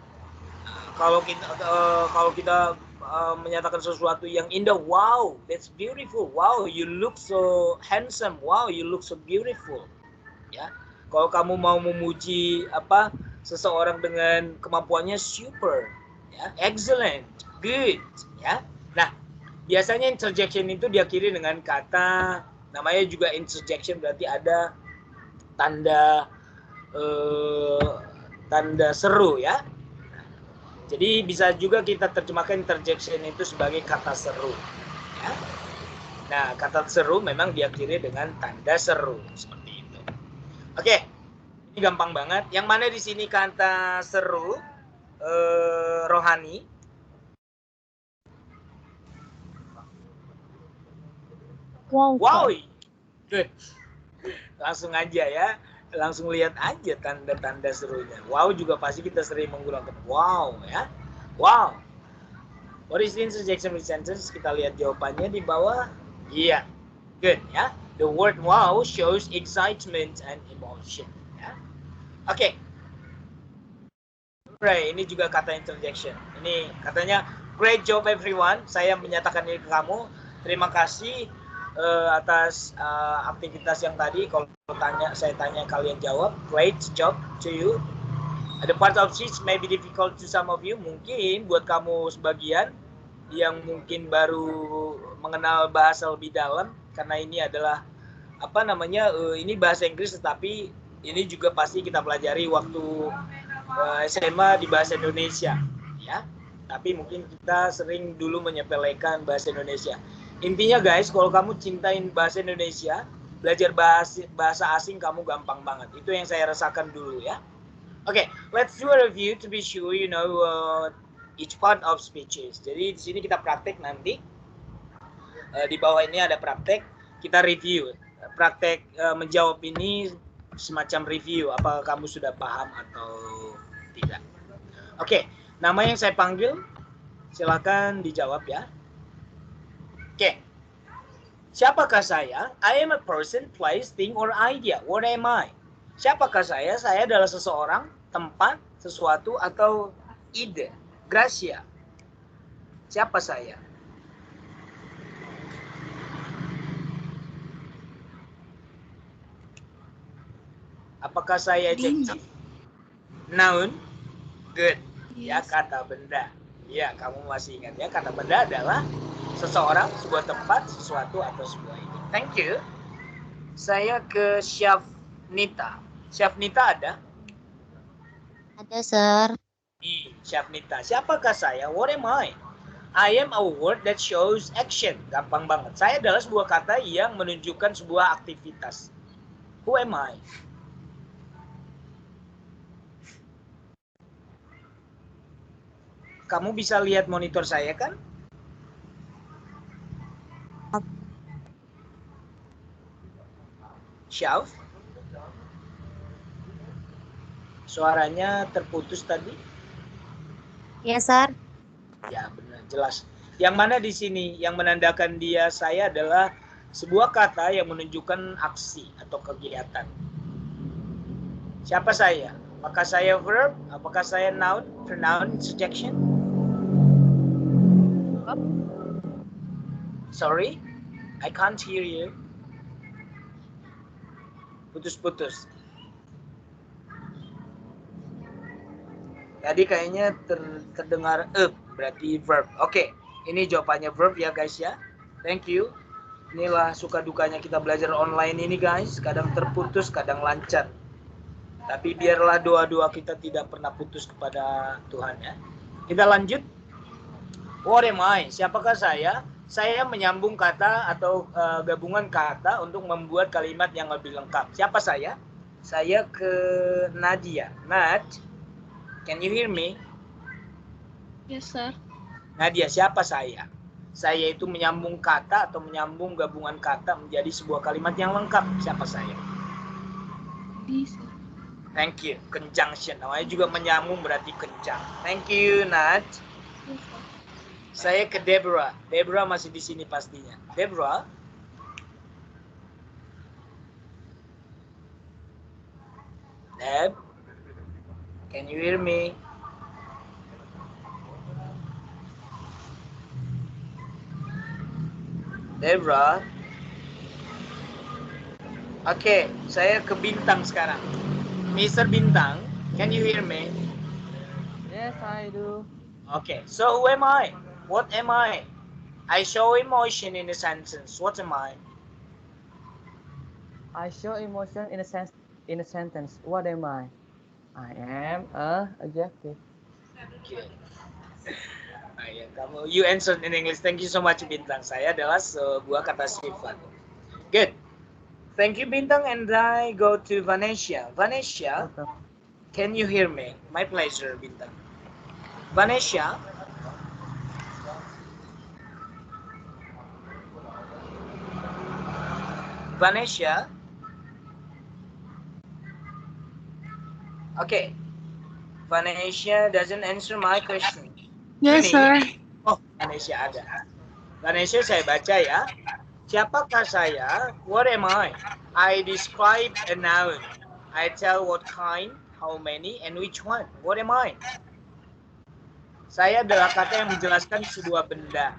kalau kita menyatakan sesuatu yang indah, wow, that's beautiful, wow, you look so handsome, wow, you look so beautiful. Ya, kalau kamu mau memuji seseorang dengan kemampuannya super, ya, excellent, good, ya. Nah, biasanya interjection itu diakhiri dengan kata, namanya juga interjection, berarti ada tanda seru ya. Jadi bisa juga kita terjemahkan interjection itu sebagai kata seru. Ya. Nah, kata seru memang diakhiri dengan tanda seru seperti itu. Oke, ini gampang banget. Yang mana di sini kata seru? Rohani. Wow, good. Langsung aja ya. Langsung lihat aja tanda-tanda serunya. Wow juga pasti kita sering menggunakan wow ya. Wow. What is the interjection with sentence? Kita lihat jawabannya di bawah. Iya. Yeah. Good ya. The word wow shows excitement and emotion ya. Oke. Right, ini juga kata interjection. Ini katanya great job everyone. Saya menyatakan ini ke kamu. Terima kasih atas aktivitas yang tadi. Kalau saya tanya kalian jawab, great job to you. The part of speech may be difficult to some of you. Mungkin buat kamu sebagian yang mungkin baru mengenal bahasa lebih dalam, karena ini adalah ini bahasa Inggris, tetapi ini juga pasti kita pelajari waktu SMA di bahasa Indonesia ya. Tapi mungkin kita sering dulu menyepelekan bahasa Indonesia. Intinya guys, kalau kamu cintain bahasa Indonesia, belajar bahasa asing kamu gampang banget. Itu yang saya rasakan dulu ya. Oke, let's do a review to be sure you know each part of speeches. Jadi di sini kita praktek nanti. Di bawah ini ada praktek, kita review. Praktek menjawab ini semacam review, apakah kamu sudah paham atau tidak. Oke, nama yang saya panggil, silakan dijawab ya. Oke, siapakah saya? I am a person, place, thing, or idea. What am I? Siapakah saya? Saya adalah seseorang, tempat, sesuatu, atau ide. Gracia. Siapa saya? Apakah saya adjective? Noun? Good. Ya, kata benda. Ya, kamu masih ingat ya, kata benda adalah seseorang, sebuah tempat, sesuatu, atau sebuah ide. Thank you. Saya ke Syafnita. Syafnita ada? Ada, Sir. Syafnita. Siapakah saya? What am I? I am a word that shows action. Gampang banget. Saya adalah sebuah kata yang menunjukkan sebuah aktivitas. Who am I? Kamu bisa lihat monitor saya kan? Syaf? Suaranya terputus tadi? Ya, Sir. Ya, benar, jelas. Yang mana di sini yang menandakan dia saya adalah sebuah kata yang menunjukkan aksi atau kegiatan. Siapa saya? Apakah saya verb? Apakah saya noun? Pronoun, interjection? Sorry, I can't hear you. Putus-putus. Tadi kayaknya terdengar berarti verb. Oke, ini jawabannya verb ya guys ya. Thank you. Inilah suka dukanya kita belajar online ini guys. Kadang terputus, kadang lancar. Tapi biarlah doa-doa kita tidak pernah putus kepada Tuhan ya. Kita lanjut. What am I? Siapakah saya? Saya menyambung kata atau gabungan kata untuk membuat kalimat yang lebih lengkap. Siapa saya? Saya ke Nadia. Nad, can you hear me? Yes, sir. Nadia, siapa saya? Saya itu menyambung kata atau menyambung gabungan kata menjadi sebuah kalimat yang lengkap. Siapa saya? Bisa. Thank you. Conjunction. Namanya juga menyambung berarti kencang. Thank you, Nad. Saya ke Deborah. Deborah masih di sini pastinya. Deborah. Deb, can you hear me? Deborah. Oke, saya ke Bintang sekarang. Mr. Bintang, can you hear me? Yes, I do. Okay, so who am I? What am I? I show emotion in a sentence. What am I? I show emotion in a sentence. What am I? I am a adjective. Okay. You answered in English. Thank you so much, Bintang. Saya adalah sebuah kata sifat. Good. Thank you, Bintang. And I go to Vanessa. Vanessa, can you hear me? My pleasure, Bintang. Vanessa. Vanessa. Okay. Vanessa doesn't answer my question. Yes, sir. Oh, Vanessa ada. Vanessa saya baca ya. Siapakah saya? What am I? I describe a noun. I tell what kind, how many, and which one. What am I? Saya adalah kata yang menjelaskan sebuah benda.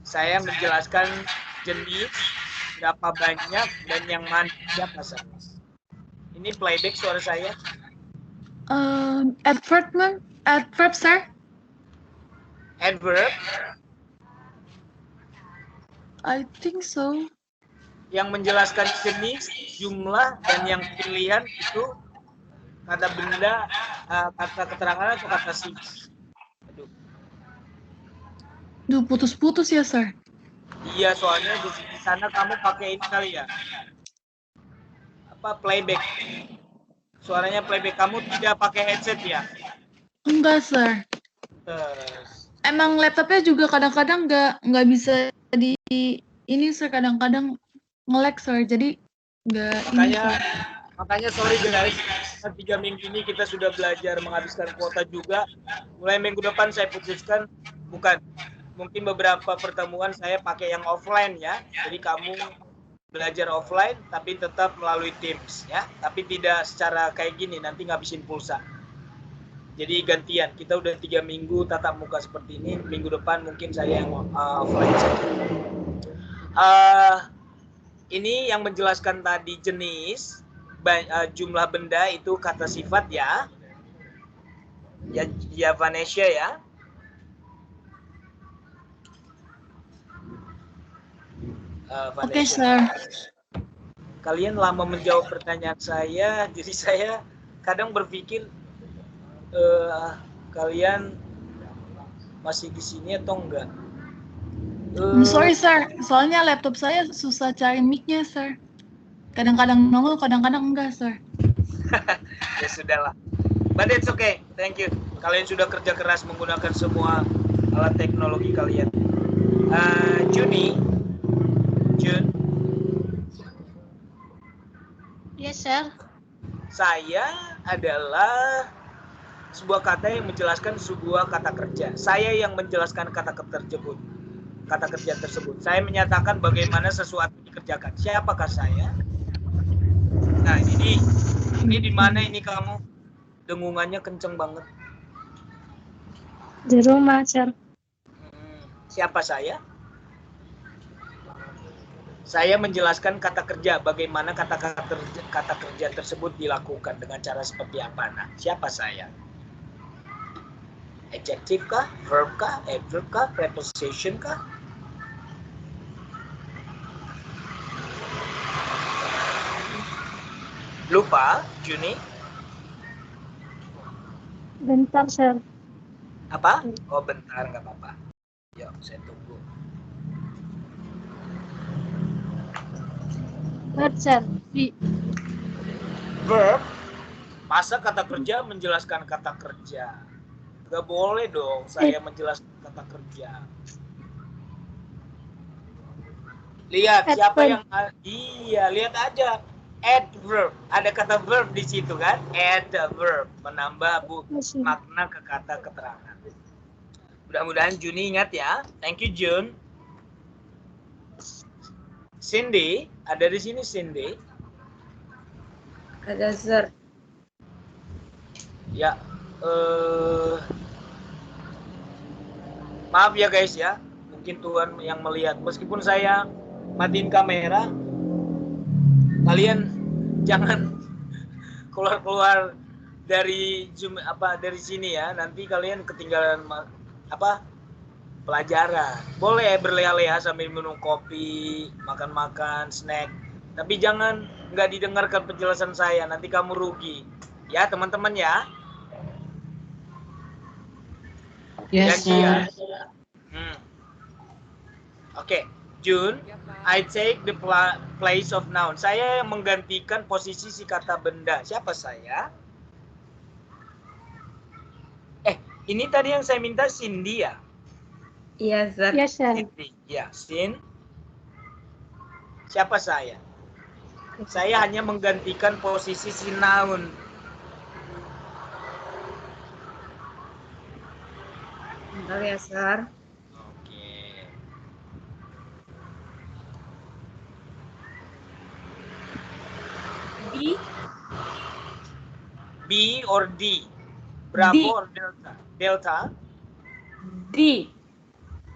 Saya menjelaskan jenis, berapa banyak, dan yang mana. Siapa saya? Ini playback suara saya. Adverb, sir. Adverb. I think so. Yang menjelaskan jenis, jumlah, dan yang pilihan itu kata benda, kata keterangan atau kata sifat. Duh, putus-putus ya, sir. Iya, soalnya di sana kamu pakai ini kali ya. Apa, playback. Suaranya playback. Kamu tidak pakai headset ya? Enggak, sir. Emang laptopnya juga kadang-kadang nggak bisa di ini, sir. Kadang-kadang nge-lag, sir. Jadi nggak ini, sir. Makanya sorry guys, 3 minggu ini kita sudah belajar menghabiskan kuota juga. Mulai minggu depan saya putuskan, mungkin beberapa pertemuan saya pakai yang offline ya. Jadi kamu belajar offline tapi tetap melalui Teams ya. Tapi tidak secara kayak gini, nanti ngabisin pulsa. Jadi gantian, kita udah 3 minggu tatap muka seperti ini. Minggu depan mungkin saya yang offline saja. Ini yang menjelaskan tadi jenis, jumlah benda itu kata sifat ya. Ya Vanessa ya. Oke, sir. Kalian lama menjawab pertanyaan saya, jadi saya kadang berpikir kalian masih di sini atau enggak? I'm sorry, sir. Soalnya laptop saya susah cari mic-nya, sir. Kadang-kadang nongol, kadang-kadang enggak, sir. Ya sudahlah. But it's okay. Thank you. Kalian sudah kerja keras menggunakan semua alat teknologi kalian. Juni. Jun. Yes, sir. Saya adalah sebuah kata yang menjelaskan sebuah kata kerja. Saya yang menjelaskan kata kerja tersebut. Saya menyatakan bagaimana sesuatu dikerjakan. Siapakah saya? Nah, ini di mana ini kamu? Dengungannya kenceng banget. Di rumah, sir. Siapa saya? Saya menjelaskan kata kerja, bagaimana kata kerja tersebut dilakukan dengan cara seperti apa. Nah, siapa saya? Adjective kah? Verb kah? Adverb kah? Preposition kah? Lupa, Juni? Bentar, sir. Apa? Oh, bentar, nggak apa-apa. Yuk, saya tunggu. Verb, sir. Verb? Masa kata kerja menjelaskan kata kerja? Nggak boleh dong saya menjelaskan kata kerja. Lihat siapa yang iya, lihat aja. Adverb, ada kata verb di situ kan? Adverb, menambah makna ke kata keterangan. Mudah-mudahan Juni ingat ya. Thank you Jun. Cindy, ada di sini Cindy? Ada, sir. Ya, maaf ya guys ya, mungkin Tuhan yang melihat. Meskipun saya matiin kamera, kalian jangan keluar dari Zoom dari sini ya. Nanti kalian ketinggalan pelajaran. Boleh berleha-leha sambil minum kopi, makan-makan, snack. Tapi jangan nggak didengarkan penjelasan saya, nanti kamu rugi. Ya teman-teman ya. Yes, Janji ya. sir. Oke, Jun, I take the place of noun. Saya menggantikan posisi si kata benda. Siapa saya? Ini tadi yang saya minta Cindy ya? Iya, sir. Yes, sir. Cindy. Ya, Sin. Siapa saya? Saya hanya menggantikan posisi si noun. Bentar ya, sir. Oke. B or D? Bravo D. or Delta? Delta? D.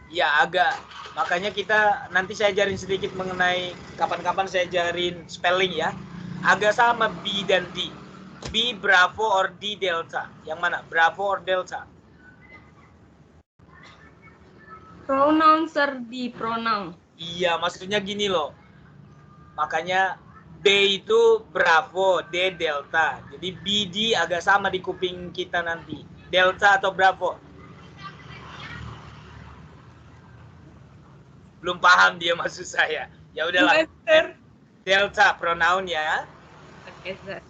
Ya agak. Makanya kita nanti saya ajarin sedikit mengenai kapan-kapan saya ajarin spelling ya. Agak sama B dan D. B Bravo or D Delta? Yang mana? Bravo or Delta? Pronoun, sir. D. Pronoun. Iya, maksudnya gini loh. Makanya B itu Bravo, D Delta. Jadi BD agak sama di kuping kita nanti. Delta atau Bravo? Belum paham dia maksud saya. Ya udahlah. Delta pronoun ya. Oke, sir.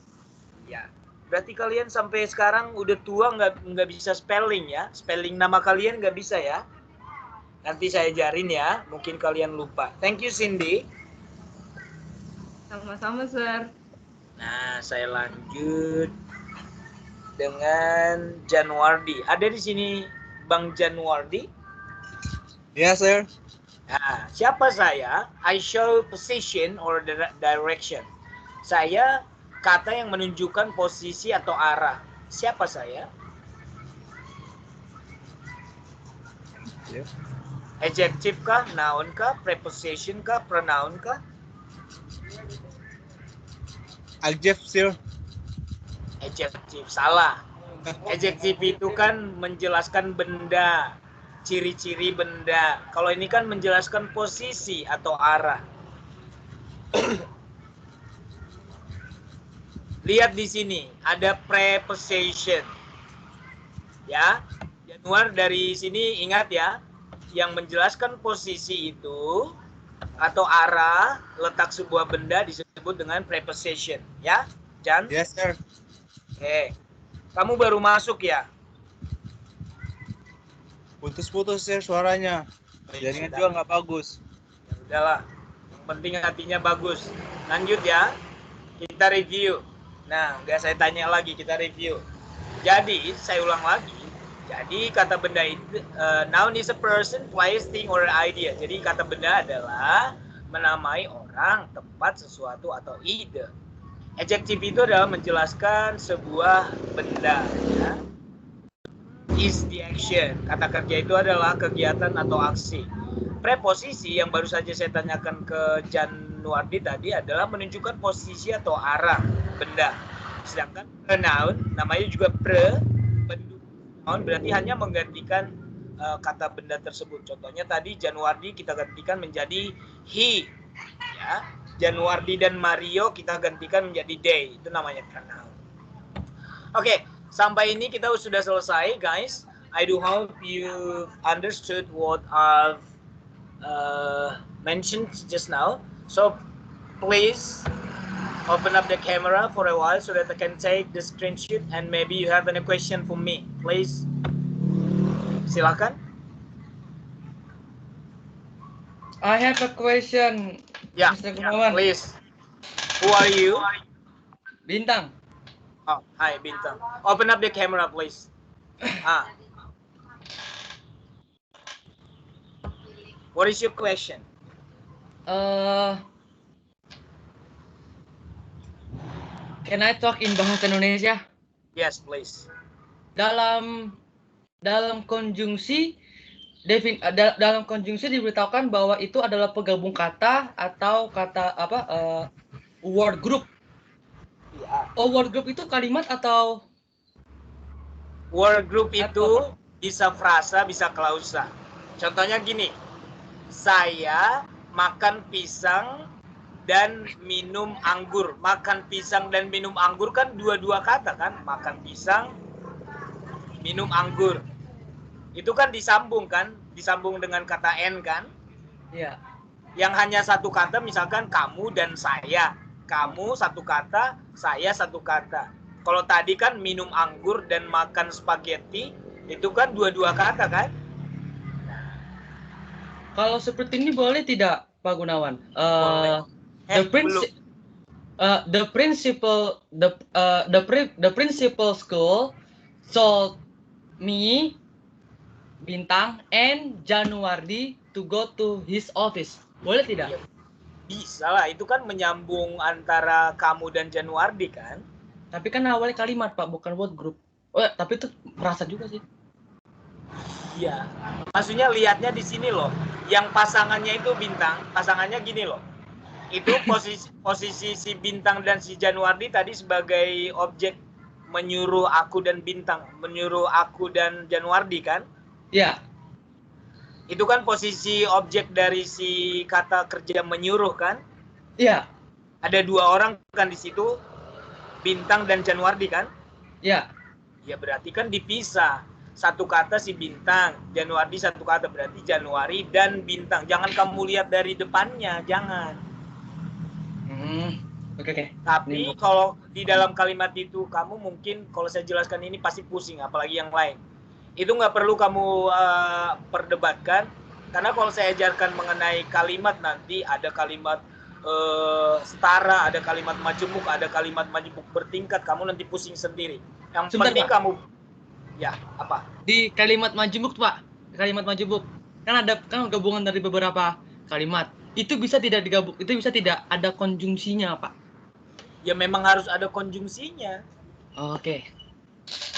Ya. Berarti kalian sampai sekarang udah tua nggak bisa spelling ya. Spelling nama kalian nggak bisa ya. Nanti saya ajarin ya. Mungkin kalian lupa. Thank you Cindy. Sama-sama, sir. Nah, saya lanjut dengan Januardi. Ada di sini Bang Januardi? Yes, sir. Nah, siapa saya? I show position or direction. Saya kata yang menunjukkan posisi atau arah. Siapa saya? Yeah. Adjective kah? Noun kah? Preposition kah? Pronoun kah? Adjective, sir. Adjective, salah. Adjective itu kan menjelaskan benda, ciri-ciri benda. Kalau ini kan menjelaskan posisi atau arah. Lihat di sini, ada preposition. Ya, Januar dari sini ingat ya, yang menjelaskan posisi itu atau arah letak sebuah benda disebut dengan preposition, ya, Jan? Yes, sir. Oke, kamu baru masuk ya? Putus-putus, sir, suaranya. Jaringan juga nggak bagus. Ya udahlah, yang penting hatinya bagus. Lanjut ya, kita review. Nah, nggak saya tanya lagi, kita review. Jadi, saya ulang lagi. Jadi kata benda itu, noun is a person, place, thing, or idea. Jadi kata benda adalah menamai orang, tempat, sesuatu, atau ide. Adjective itu adalah menjelaskan sebuah benda. Ya. Is the action. Kata kerja itu adalah kegiatan atau aksi. Preposisi yang baru saja saya tanyakan ke Januardi tadi adalah menunjukkan posisi atau arah benda. Sedangkan pronoun namanya juga noun berarti hanya menggantikan kata benda tersebut. Contohnya tadi Januardi kita gantikan menjadi he, ya. Januardi dan Mario kita gantikan menjadi they. Itu namanya pronoun. Oke, sampai ini kita sudah selesai, guys. I do hope you understood what I've mentioned just now. So please open up the camera for a while so that I can take the screenshot and maybe you have any question for me. Please. Silakan. I have a question. Yeah, Mr. Gunawan. please. Who are you? Bintang. Oh, hi Bintang. Open up the camera, please. What is your question? Can I talk in bahasa Indonesia? Yes, please. Dalam konjungsi dalam konjungsi diberitahukan bahwa itu adalah penggabung kata atau kata word group. Ya. Oh, word group itu kalimat atau Word group itu bisa frasa, bisa klausa. Contohnya gini. Saya makan pisang dan minum anggur. Makan pisang dan minum anggur kan dua-dua kata kan? Makan pisang, minum anggur. Itu kan disambung kan? Disambung dengan kata N kan? Iya. Yang hanya satu kata misalkan kamu dan saya. Kamu satu kata, saya satu kata. Kalau tadi kan minum anggur dan makan spaghetti, itu kan dua-dua kata kan? Kalau seperti ini boleh tidak, Pak Gunawan? The principal school told me, Bintang, and Januardi to go to his office. Boleh tidak? Bisa lah, itu kan menyambung antara kamu dan Januardi kan? Tapi kan awalnya kalimat, Pak, bukan word group. Oh, tapi itu merasa juga sih. Iya. Maksudnya lihatnya di sini loh. Yang pasangannya itu Bintang, pasangannya gini loh. Itu posisi si Bintang dan si Januardi tadi sebagai objek menyuruh aku dan Bintang, menyuruh aku dan Januardi kan? Iya. Itu kan posisi objek dari si kata kerja menyuruh kan? Iya. Ada dua orang kan di situ, Bintang dan Januardi kan? Iya. Ya berarti kan dipisah. Satu kata si Bintang, Januardi satu kata, berarti Januari dan Bintang. Jangan kamu lihat dari depannya, jangan. Oke. Tapi kalau di dalam kalimat itu kamu mungkin kalau saya jelaskan ini pasti pusing, apalagi yang lain. Itu nggak perlu kamu perdebatkan, karena kalau saya ajarkan mengenai kalimat nanti ada kalimat setara, ada kalimat majemuk, ada kalimat majemuk bertingkat, kamu nanti pusing sendiri. Yang penting kamu ya apa? Di kalimat majemuk, Pak. Kalimat majemuk kan ada gabungan dari beberapa kalimat. Itu bisa tidak digabung, itu bisa tidak ada konjungsinya, Pak. Ya memang harus ada konjungsinya. Oke.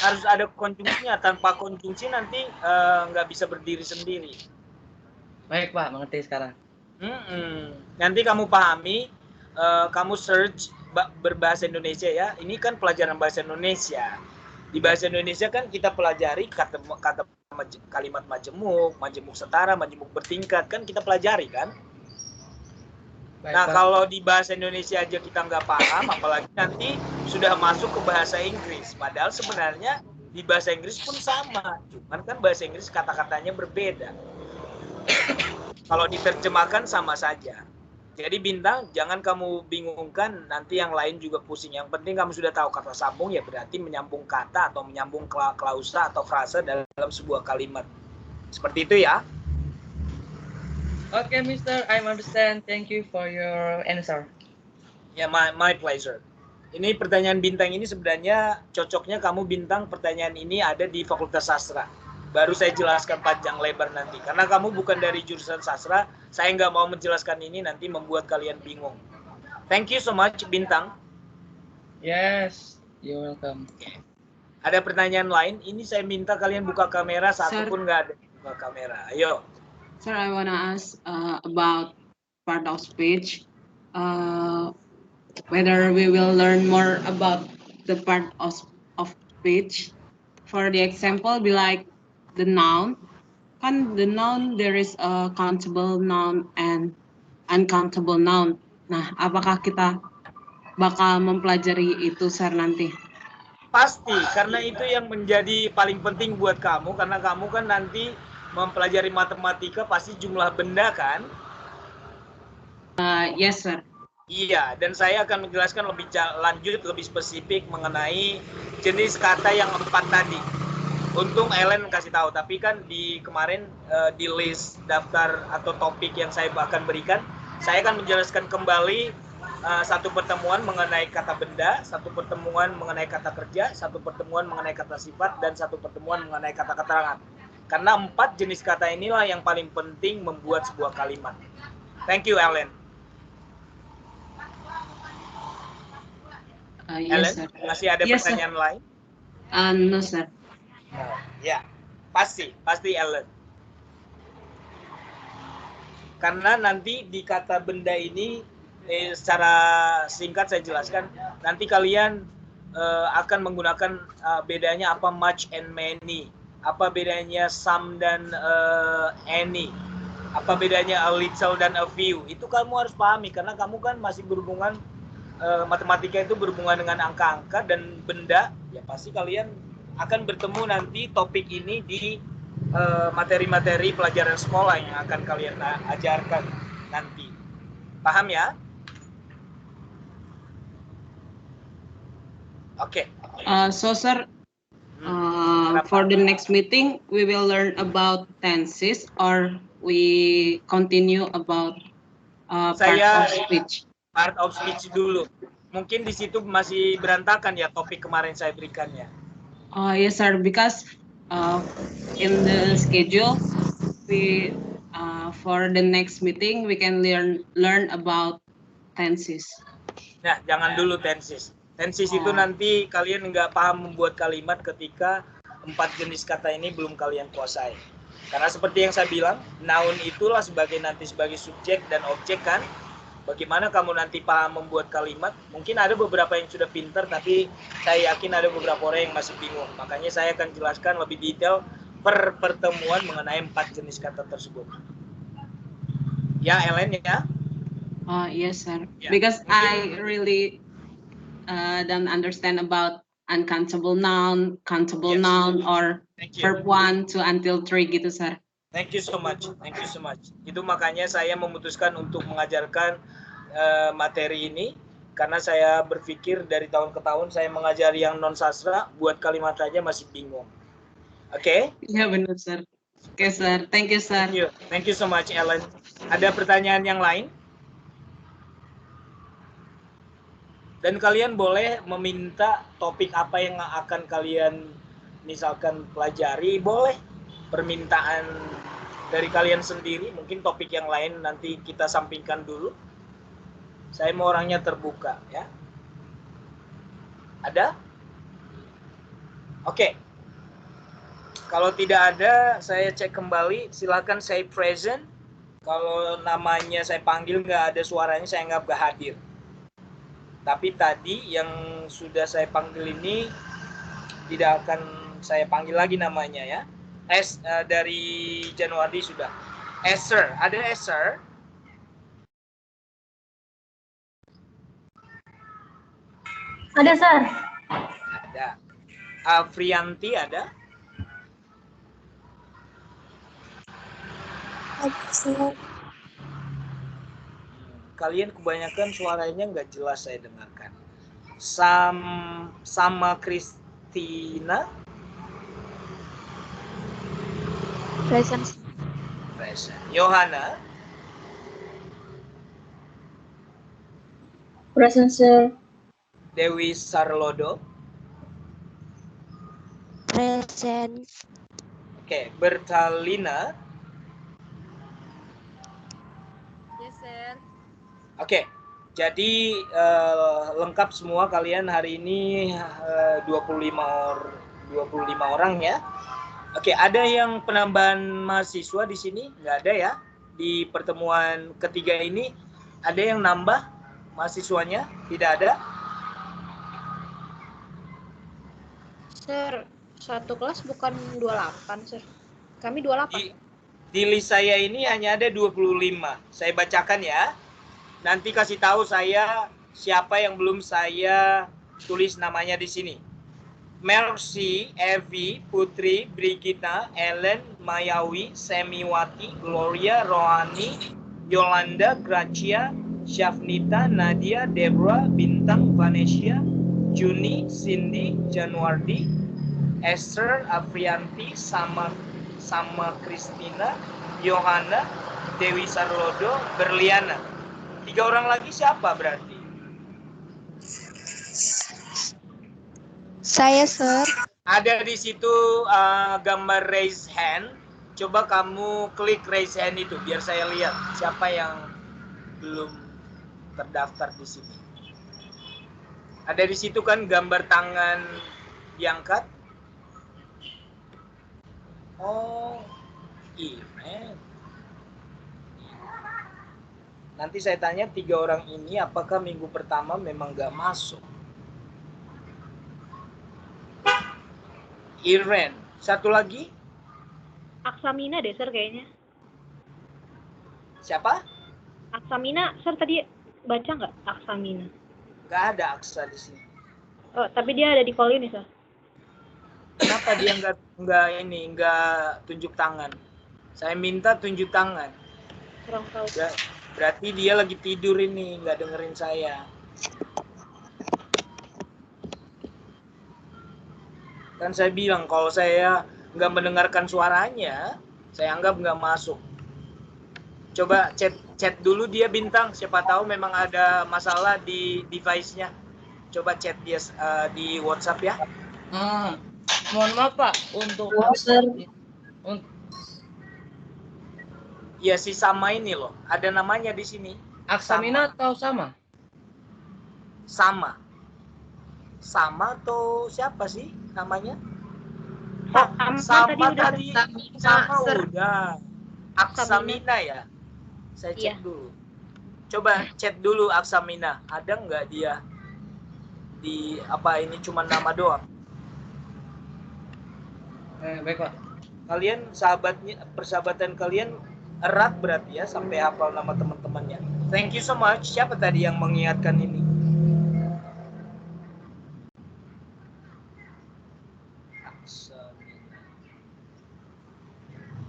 Harus ada konjungsinya. Tanpa konjungsi nanti nggak bisa berdiri sendiri. Baik, Pak, mengerti sekarang. Nanti kamu pahami, kamu search berbahasa Indonesia ya. Ini kan pelajaran bahasa Indonesia. Di bahasa Indonesia kan kita pelajari kata kalimat majemuk, majemuk setara, majemuk bertingkat, kan kita pelajari kan. Baik, nah, Pak. kalau di bahasa Indonesia aja kita nggak paham, apalagi nanti sudah masuk ke bahasa Inggris. Padahal sebenarnya di bahasa Inggris pun sama, cuman kan bahasa Inggris kata-katanya berbeda. Kalau diterjemahkan sama saja. Jadi Bintang, jangan kamu bingungkan, nanti yang lain juga pusing. Yang penting kamu sudah tahu kata sambung, ya berarti menyambung kata atau menyambung klausa atau frasa dalam sebuah kalimat. Seperti itu ya. Oke, Mister, I understand. Thank you for your answer. Ya, my pleasure. Ini pertanyaan Bintang ini sebenarnya cocoknya kamu Bintang, pertanyaan ini ada di Fakultas Sastra. Baru saya jelaskan panjang lebar nanti. Karena kamu bukan dari jurusan sastra, saya nggak mau menjelaskan ini nanti membuat kalian bingung. Thank you so much, Bintang. Yes, you're welcome. Ada pertanyaan lain? Ini saya minta kalian buka kamera, satu pun nggak ada buka kamera. Ayo. Sir, I want to ask about part of speech. Whether we will learn more about the part of speech. For the example, be like the noun. Kan the noun there is a countable noun and uncountable noun. Nah, apakah kita bakal mempelajari itu, Sir, nanti? Pasti, karena itu yang menjadi paling penting buat kamu, karena kamu kan nanti mempelajari matematika pasti jumlah benda kan? Yes, sir. Iya, dan saya akan menjelaskan lebih lanjut, lebih spesifik mengenai jenis kata yang 4 tadi. Untung Ellen kasih tahu, tapi kan di kemarin di list daftar atau topik yang saya akan berikan, saya akan menjelaskan kembali satu pertemuan mengenai kata benda, satu pertemuan mengenai kata kerja, satu pertemuan mengenai kata sifat, dan satu pertemuan mengenai kata keterangan. Karena 4 jenis kata inilah yang paling penting membuat sebuah kalimat. Thank you, Ellen. Yes, Ellen, sir. masih ada Yes, pertanyaan sir. lain? No, sir. Ya, pasti Ellen. Karena nanti di kata benda ini, secara singkat saya jelaskan, nanti kalian akan menggunakan bedanya apa much and many, apa bedanya some dan any, apa bedanya a little dan a few. Itu kamu harus pahami, karena kamu kan masih berhubungan, matematika itu berhubungan dengan angka-angka dan benda, ya pasti kalian akan bertemu nanti topik ini di materi-materi pelajaran sekolah yang akan kalian ajarkan nanti. Paham ya? Oke. So, sir, for the next meeting, we will learn about tenses or we continue about part of speech. Part of speech dulu. Mungkin di situ masih berantakan ya topik kemarin saya berikannya. Yes, sir. Because in the schedule, we for the next meeting we can learn about tenses. Nah, jangan dulu tenses. Tenses itu nanti kalian nggak paham membuat kalimat ketika 4 jenis kata ini belum kalian kuasai. Karena seperti yang saya bilang, noun itulah sebagai subjek dan objek kan. Bagaimana kamu nanti paham membuat kalimat? Mungkin ada beberapa yang sudah pintar, tapi saya yakin ada beberapa orang yang masih bingung. Makanya saya akan jelaskan lebih detail per pertemuan mengenai 4 jenis kata tersebut. Ya, Ellen ya? Yes, sir. Yeah. Because I really don't understand about uncountable noun, countable noun, or verb 1 to until 3 gitu, sir. Thank you so much. Itu makanya saya memutuskan untuk mengajarkan materi ini, karena saya berpikir dari tahun ke tahun saya mengajari yang non sastra, buat kalimat saja masih bingung. Oke? Iya benar, sir. Oke, sir. Thank you, sir. Thank you so much, Ellen. Ada pertanyaan yang lain? Dan kalian boleh meminta topik apa yang akan kalian misalkan pelajari, boleh. Permintaan dari kalian sendiri, mungkin topik yang lain nanti kita sampingkan dulu. Saya mau orangnya terbuka ya. Ada? Oke. Kalau tidak ada, saya cek kembali. Silakan say present. Kalau namanya saya panggil nggak ada suaranya, saya anggap nggak hadir. Tapi tadi yang sudah saya panggil ini tidak akan saya panggil lagi namanya ya. Dari Januari sudah. Esther, ada Esther? Ada, Sir. Ada. Afrianti ada? Ada, Sir. Kalian kebanyakan suaranya nggak jelas saya dengarkan. Sama Christina? Present. Yohana? Present, Sir. Dewi Sarlodo? Present. Oke, Bertalina? Yes, sir. Oke, jadi lengkap semua kalian hari ini 25 orang ya. Oke, ada yang penambahan mahasiswa di sini? Nggak ada ya? Di pertemuan ketiga ini ada yang nambah mahasiswanya? Tidak ada? Sir, satu kelas bukan 28, Sir. Kami 28. Di list saya ini hanya ada 25. Saya bacakan ya. Nanti kasih tahu saya siapa yang belum saya tulis namanya di sini. Mercy, Evi, Putri, Brigita, Ellen, Mayawi, Semiwati, Gloria, Rohani, Yolanda, Gracia, Syafnita, Nadia, Deborah, Bintang, Vanessa, Juni, Cindy, Januardi, Esther, Aprianti, sama Christina, Yohana, Dewi Sarlodo, Berliana. 3 orang lagi siapa berarti? Saya, Sir. Ada di situ gambar raise hand. Coba kamu klik raise hand itu biar saya lihat siapa yang belum terdaftar di sini. Ada di situ kan gambar tangan diangkat. Oh, Iren. Nanti saya tanya 3 orang ini apakah minggu pertama memang nggak masuk. Iren. Satu lagi? Aksamina deh, Sir, kayaknya. Siapa? Aksamina, Sir, tadi baca nggak Aksamina? Nggak ada Aksa di sini. Oh, tapi dia ada di call ini, Sir. Kenapa dia nggak tunjuk tangan? Saya minta tunjuk tangan. Kurang tahu. Berarti dia lagi tidur ini, nggak dengerin saya. Kan saya bilang kalau saya nggak mendengarkan suaranya, saya anggap nggak masuk. Coba chat dulu dia Bintang, siapa tahu memang ada masalah di device-nya. Coba chat dia di WhatsApp ya. Mohon maaf Pak, untuk ya si sama ini loh, ada namanya di sini. Aksamina atau sama? Sama. Sama atau siapa sih namanya? Sama tadi sama udah. Aksamina ya. Saya cek dulu. Coba chat dulu Aksamina. Ada nggak dia di apa ini cuma nama doang? Baik Pak. Kalian persahabatan kalian erat berarti ya sampai hafal nama teman-temannya. Thank you so much. Siapa tadi yang mengingatkan ini?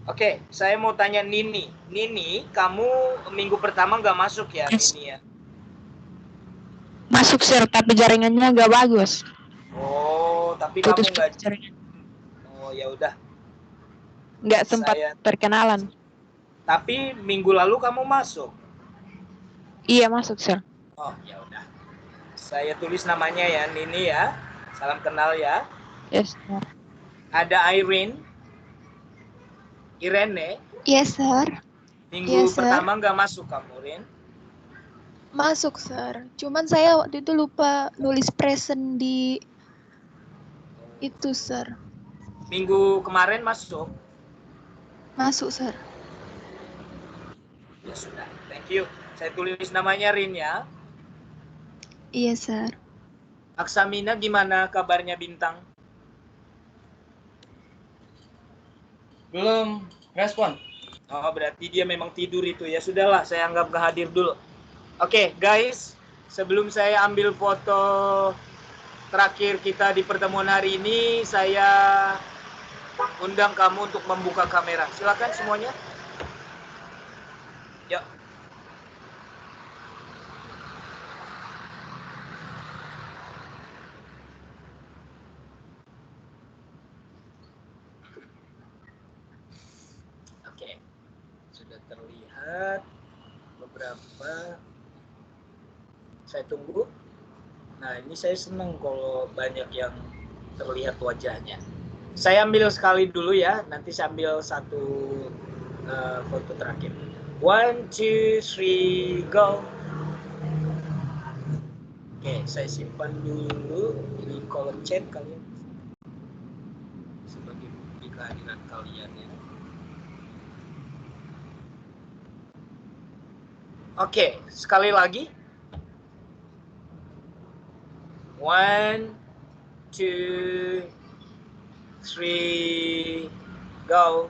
Oke, saya mau tanya Nini. Nini, kamu minggu pertama nggak masuk ya, Nini ya? Masuk, Sir, tapi jaringannya nggak bagus. Oh, tapi Putus kamu nggak. jaringan. Oh, ya udah. Nggak sempat perkenalan. Tapi minggu lalu kamu masuk. Iya, masuk, Sir. Oh, ya udah. Saya tulis namanya ya, Nini ya. Salam kenal ya. Yes, Sir. Ada Irene. Irene. Yes, Sir. Minggu pertama nggak masuk kamu, Rin? Masuk, Sir. Cuman saya waktu itu lupa nulis present di itu, Sir. Minggu kemarin masuk? Masuk, Sir. Ya sudah, thank you. Saya tulis namanya Rin ya. Iya, Sir. Aksamina gimana kabarnya Bintang? Belum respon. Oh, berarti dia memang tidur itu. Ya sudahlah, saya anggap gak hadir dulu. Oke, guys. Sebelum saya ambil foto terakhir kita di pertemuan hari ini, saya undang kamu untuk membuka kamera. Silakan semuanya. Yuk. Oke. Sudah terlihat beberapa. Saya tunggu. Nah, ini saya senang kalau banyak yang terlihat wajahnya. Saya ambil sekali dulu ya, nanti saya ambil satu foto terakhir. 1, 2, 3, go. Oke, saya simpan dulu di kolom chat kalian sebagai bukti kehadiran kalian ya. Oke, sekali lagi. 1, 2, 3, go.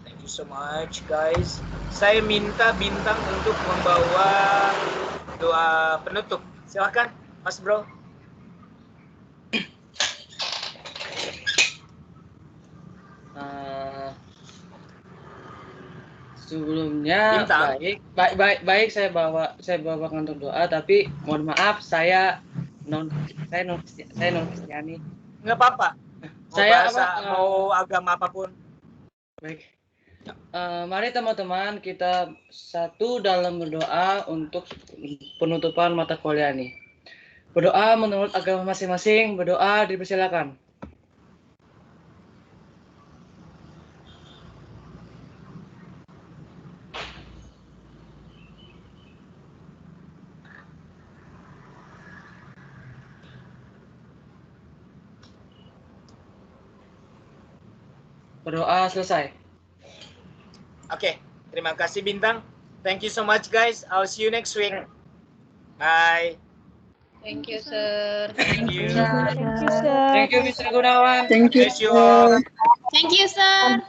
Thank you so much guys. Saya minta Bintang untuk membawa doa penutup. Silakan, Mas Bro. Sebelumnya Bintang. baik saya bawakan untuk doa, tapi mohon maaf saya non Kristiani. Nggak apa-apa. Mau agama apapun. Baik. Mari teman-teman kita satu dalam berdoa untuk penutupan mata kuliah ini. Berdoa menurut agama masing-masing, berdoa dipersilakan. Berdoa selesai. Oke, terima kasih Bintang. Thank you so much guys. I'll see you next week. Bye. Thank you, sir. Thank you. Thank you, sir. Thank you, Mr. Gunawan. Thank you. Bless you all. Thank you, sir.